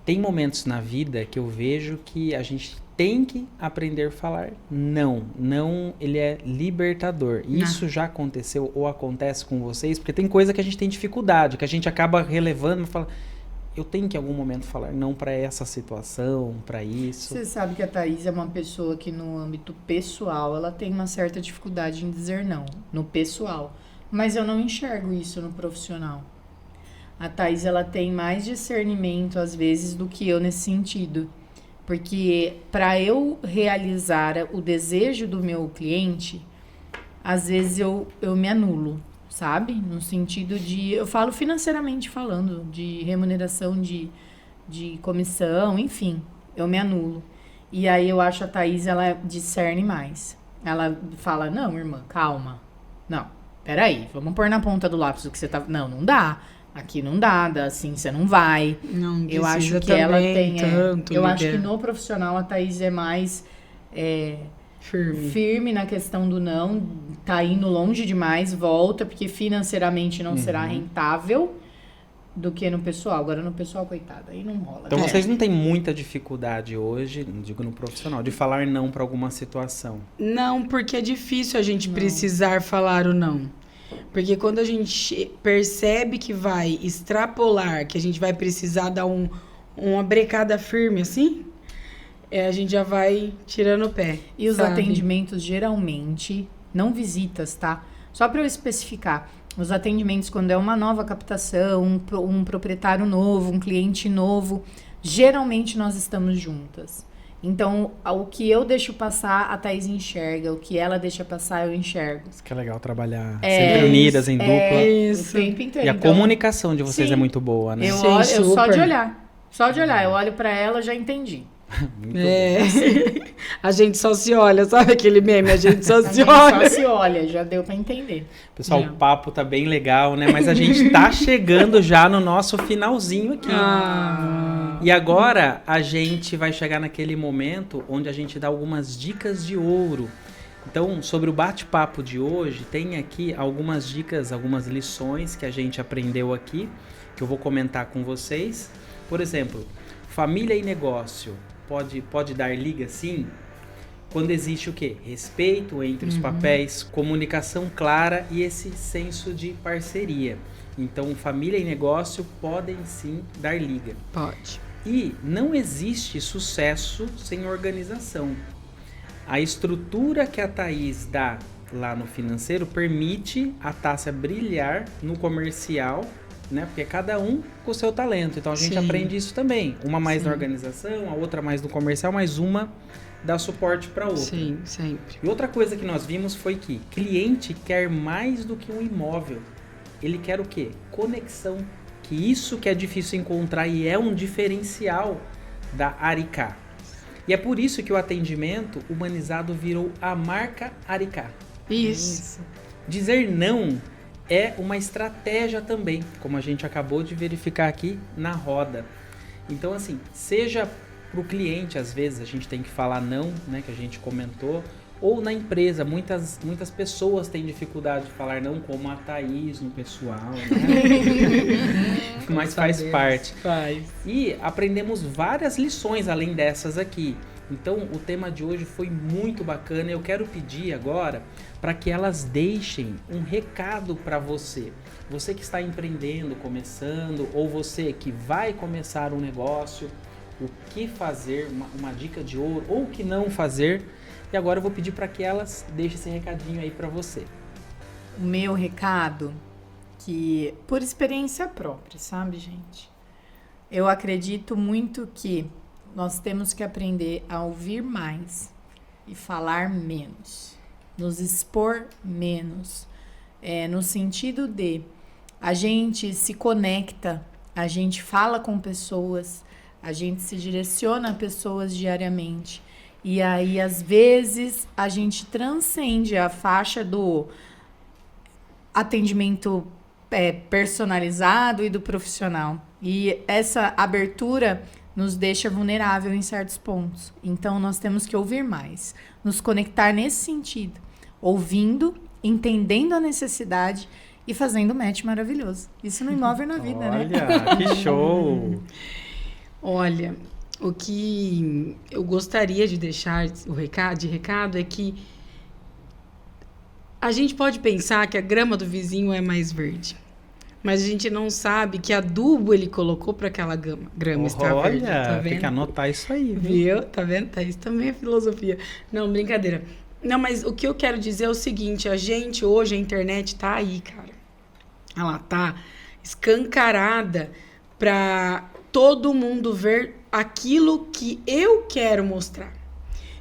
Tem momentos na vida que eu vejo que a gente tem que aprender a falar não. Não, ele é libertador. Isso já aconteceu ou acontece com vocês? Porque tem coisa que a gente tem dificuldade, que a gente acaba relevando e fala, eu tenho que em algum momento falar não para essa situação, para isso. Você sabe que a Thaís é uma pessoa que no âmbito pessoal, ela tem uma certa dificuldade em dizer não, no pessoal. Mas eu não enxergo isso no profissional. A Thaís, ela tem mais discernimento, às vezes, do que eu nesse sentido. Porque para eu realizar o desejo do meu cliente, às vezes eu me anulo, sabe? No sentido de... Eu falo financeiramente falando, de remuneração de comissão, enfim. Eu me anulo. E aí eu acho a Thaís, ela discerne mais. Ela fala, não, irmã, calma. Não, peraí, vamos pôr na ponta do lápis o que você tá... Não dá. Aqui não dá, assim você não vai. Não eu acho que ela tem eu acho que no profissional a Thaís é mais firme na questão do não, tá indo longe demais, volta, porque financeiramente não será rentável, do que no pessoal. Agora no pessoal, coitada, aí não rola. Então vocês não têm muita dificuldade hoje, não digo no profissional, de falar não para alguma situação? Não, porque é difícil a gente precisar falar o não. Porque quando a gente percebe que vai extrapolar, que a gente vai precisar dar uma brecada firme, assim, a gente já vai tirando o pé. E os atendimentos, geralmente, não visitas, tá? Só para eu especificar, os atendimentos, quando é uma nova captação, um proprietário novo, um cliente novo, geralmente nós estamos juntas. Então, o que eu deixo passar, a Thaís enxerga. O que ela deixa passar, eu enxergo. Isso que é legal trabalhar sempre unidas, em dupla. Isso. O tempo inteiro. E a comunicação de vocês é muito boa, né? Eu só de olhar. Só de olhar. Eu olho pra ela, já entendi. Muito bom. A gente só se olha, sabe aquele meme? A gente só se olha. A gente só se olha, já deu pra entender. Pessoal, o papo tá bem legal, né? Mas a gente tá chegando já no nosso finalzinho aqui. E agora a gente vai chegar naquele momento onde a gente dá algumas dicas de ouro. Então, sobre o bate-papo de hoje, tem aqui algumas dicas, algumas lições que a gente aprendeu aqui, que eu vou comentar com vocês. Por exemplo, família e negócio pode dar liga sim? Quando existe o quê? Respeito entre os papéis, comunicação clara e esse senso de parceria. Então, família e negócio podem sim dar liga. Pode. E não existe sucesso sem organização. A estrutura que a Thaís dá lá no financeiro permite a Tássia brilhar no comercial, né? Porque cada um com o seu talento. Então a gente aprende isso também. Uma mais na organização, a outra mais no comercial, mas uma dá suporte para outra. Sim, sempre. E outra coisa que nós vimos foi que cliente quer mais do que um imóvel. Ele quer o quê? Conexão. Que isso que é difícil encontrar e é um diferencial da Aricá. E é por isso que o atendimento humanizado virou a marca Aricá. Isso. Dizer não é uma estratégia também, como a gente acabou de verificar aqui na roda. Então, assim, seja para o cliente, às vezes a gente tem que falar não, né, que a gente comentou, ou na empresa, muitas pessoas têm dificuldade de falar não, como a Thaís no pessoal, né? Mas faz parte. E aprendemos várias lições além dessas aqui. Então, o tema de hoje foi muito bacana. Eu quero pedir agora para que elas deixem um recado para você. Você que está empreendendo, começando, ou você que vai começar um negócio, o que fazer, uma dica de ouro, ou o que não fazer. E agora eu vou pedir para que elas deixem esse recadinho aí para você. o meu recado, que por experiência própria, sabe, gente? Eu acredito muito que nós temos que aprender a ouvir mais e falar menos, nos expor menos, no sentido de a gente se conecta, a gente fala com pessoas, a gente se direciona a pessoas diariamente. E aí, às vezes, a gente transcende a faixa do atendimento personalizado e do profissional. E essa abertura nos deixa vulnerável em certos pontos. Então, nós temos que ouvir mais, nos conectar nesse sentido, ouvindo, entendendo a necessidade e fazendo match maravilhoso. Isso no imóvel na vida, Olha, né? Olha, que show! Olha, o que eu gostaria de deixar de recado é que a gente pode pensar que a grama do vizinho é mais verde, mas a gente não sabe que adubo ele colocou para aquela grama estar verde. Tá vendo? Tem que anotar isso aí, viu? Tá vendo? Isso também é filosofia. Não, brincadeira. Não, mas o que eu quero dizer é o seguinte, a gente hoje, a internet tá aí, cara. Ela tá escancarada para todo mundo ver aquilo que eu quero mostrar.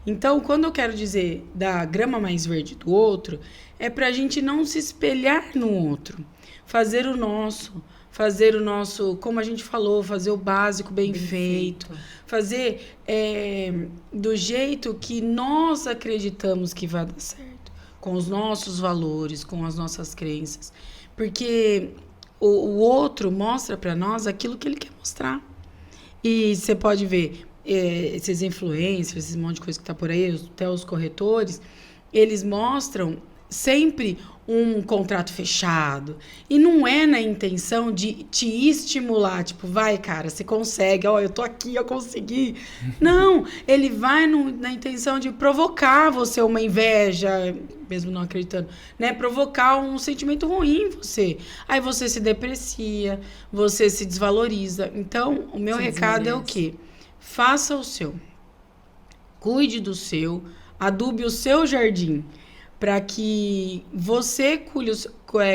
Então, quando eu quero dizer da grama mais verde do outro, é pra gente não se espelhar no outro. Fazer o nosso, como a gente falou, fazer o básico bem feito. Fazer do jeito que nós acreditamos que vai dar certo. Com os nossos valores, com as nossas crenças. Porque o outro mostra pra nós aquilo que ele quer mostrar. E você pode ver esses influencers, esse monte de coisa que tá por aí, até os corretores, eles mostram sempre um contrato fechado. E não é na intenção de te estimular, tipo, vai, cara, você consegue, ó, eu tô aqui, eu consegui. Não, ele vai na intenção de provocar você uma inveja, mesmo não acreditando, né? Provocar um sentimento ruim em você. Aí você se deprecia, você se desvaloriza. Então, o meu recado é o quê? Faça o seu. Cuide do seu, adube o seu jardim, para que você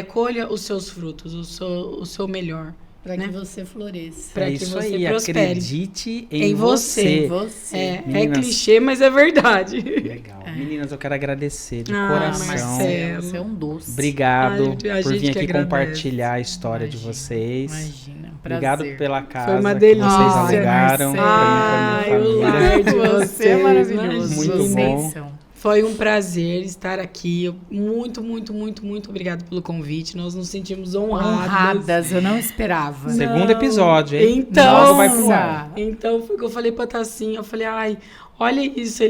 colha os seus frutos, o seu melhor. Para que você floresça. Para que isso você aí, prospere. Acredite em você. É clichê, mas é verdade. Legal. Meninas, eu quero agradecer de coração. Marcelo, você é um doce. Obrigado por vir aqui compartilhar a história de vocês. Imagina, obrigado pela casa foi uma delícia. Que vocês alugaram para mim e para minha família. Você é maravilhoso. Muito bom. Foi um prazer estar aqui. Muito, muito, muito, muito obrigada pelo convite. Nós nos sentimos honradas. Eu não esperava. Segundo episódio, hein? Então, logo vai pro ar. Então, foi o que eu falei pra Tassinha. Eu falei, ai, olha isso.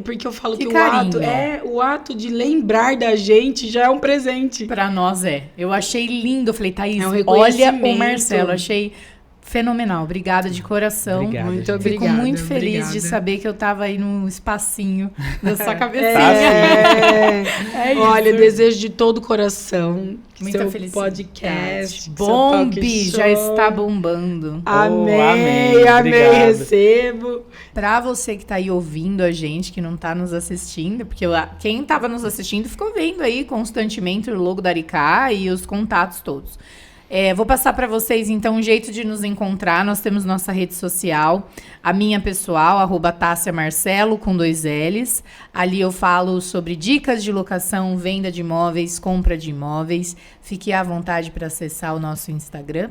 Porque eu falo que o ato de lembrar da gente já é um presente. Pra nós Eu achei lindo. Eu falei, Thaís, olha o Marcelo. Achei fenomenal, obrigada de coração. Muito obrigada. Fico muito feliz de saber que eu tava aí no espacinho da sua cabecinha. Isso. Olha, desejo de todo o coração que muita seu felicidade. Podcast Bombe, já está bombando. Amém, recebo. Pra você que tá aí ouvindo a gente, que não tá nos assistindo, porque quem tava nos assistindo ficou vendo aí constantemente o logo da Aricá e os contatos todos. Vou passar para vocês, então, um jeito de nos encontrar. Nós temos nossa rede social, a minha pessoal, @TássiaMarcelo, com 2 L's. Ali eu falo sobre dicas de locação, venda de imóveis, compra de imóveis. Fique à vontade para acessar o nosso Instagram.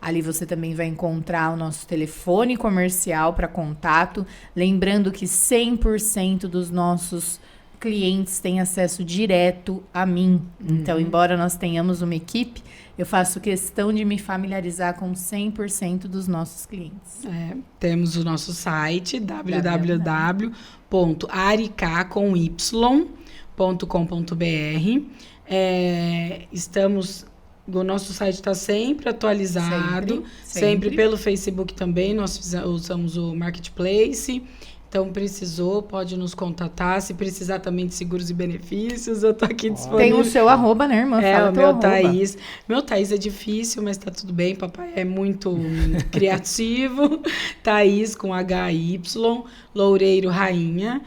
Ali você também vai encontrar o nosso telefone comercial para contato. Lembrando que 100% dos nossos clientes têm acesso direto a mim. Então, embora nós tenhamos uma equipe, eu faço questão de me familiarizar com 100% dos nossos clientes. Temos o nosso site, www.arica.com.br. O nosso site está sempre atualizado, sempre pelo Facebook também. Nós usamos o Marketplace. Então, precisou, pode nos contatar. Se precisar também de seguros e benefícios, eu tô aqui disponível. Tem o seu arroba, né, irmã? Fala o meu Thaís. Meu Thaís é difícil, mas tá tudo bem. Papai é muito criativo. Thaís com HY, Loureiro Rainha.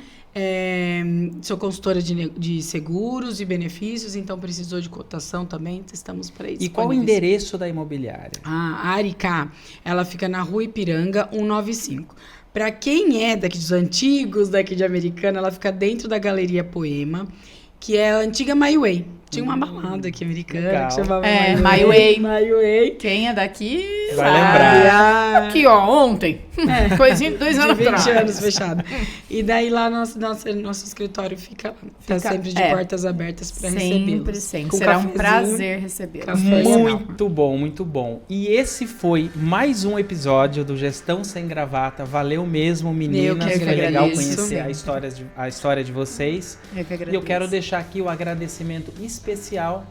Sou consultora de seguros e benefícios, então precisou de cotação também, estamos para isso. E qual o endereço da imobiliária? A Aricá, ela fica na Rua Ipiranga, 195. Para quem é daqui dos antigos, daqui de Americana, ela fica dentro da Galeria Poema, que é a antiga My Way. Tinha uma balada aqui americana legal. que chamava My Way. My Way. Quem é daqui vai lembrar. Aqui, ó, ontem. Coisinha de 2 anos de 20 atrás. anos fechado. E daí lá nosso escritório fica lá. Tá sempre de portas abertas para recebê-los. Sempre. Será um prazer recebê-los. Muito bom, muito bom. E esse foi mais um episódio do Gestão Sem Gravata. Valeu mesmo, meninas. Foi legal conhecer a história de vocês. Eu que agradeço. E eu quero deixar aqui o agradecimento especial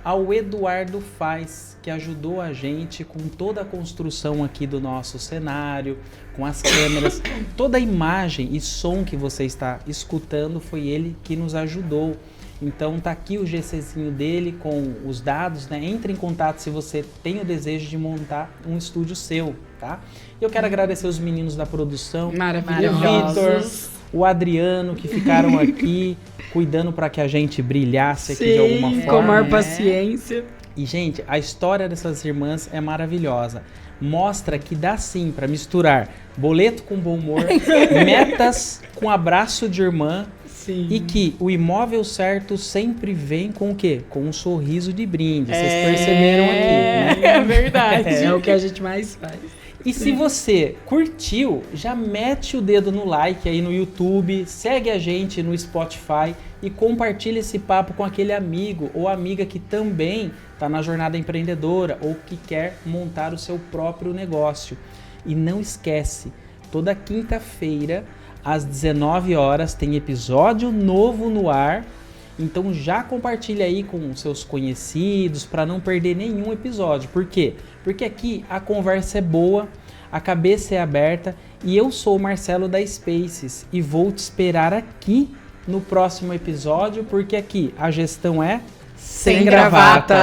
ao Eduardo Faz, que ajudou a gente com toda a construção aqui do nosso cenário, com as câmeras, toda a imagem e som que você está escutando, foi ele que nos ajudou. Então tá aqui o GCzinho dele com os dados, né? Entre em contato se você tem o desejo de montar um estúdio seu, tá? Eu quero agradecer os meninos da produção, o Vitor, o Adriano, que ficaram aqui cuidando para que a gente brilhasse aqui de alguma forma. Com maior paciência. E, gente, a história dessas irmãs é maravilhosa. Mostra que dá sim para misturar boleto com bom humor, metas com abraço de irmã. Sim. E que o imóvel certo sempre vem com o quê? Com um sorriso de brinde. Vocês perceberam aqui, né? É verdade. É o que a gente mais faz. E se você curtiu, já mete o dedo no like aí no YouTube, segue a gente no Spotify e compartilha esse papo com aquele amigo ou amiga que também está na jornada empreendedora ou que quer montar o seu próprio negócio. E não esquece, toda quinta-feira, às 19 horas, tem episódio novo no ar. Então já compartilha aí com seus conhecidos para não perder nenhum episódio. Por quê? Porque aqui a conversa é boa, a cabeça é aberta e eu sou o Marcelo da Spaces e vou te esperar aqui no próximo episódio, porque aqui a gestão é sem gravata.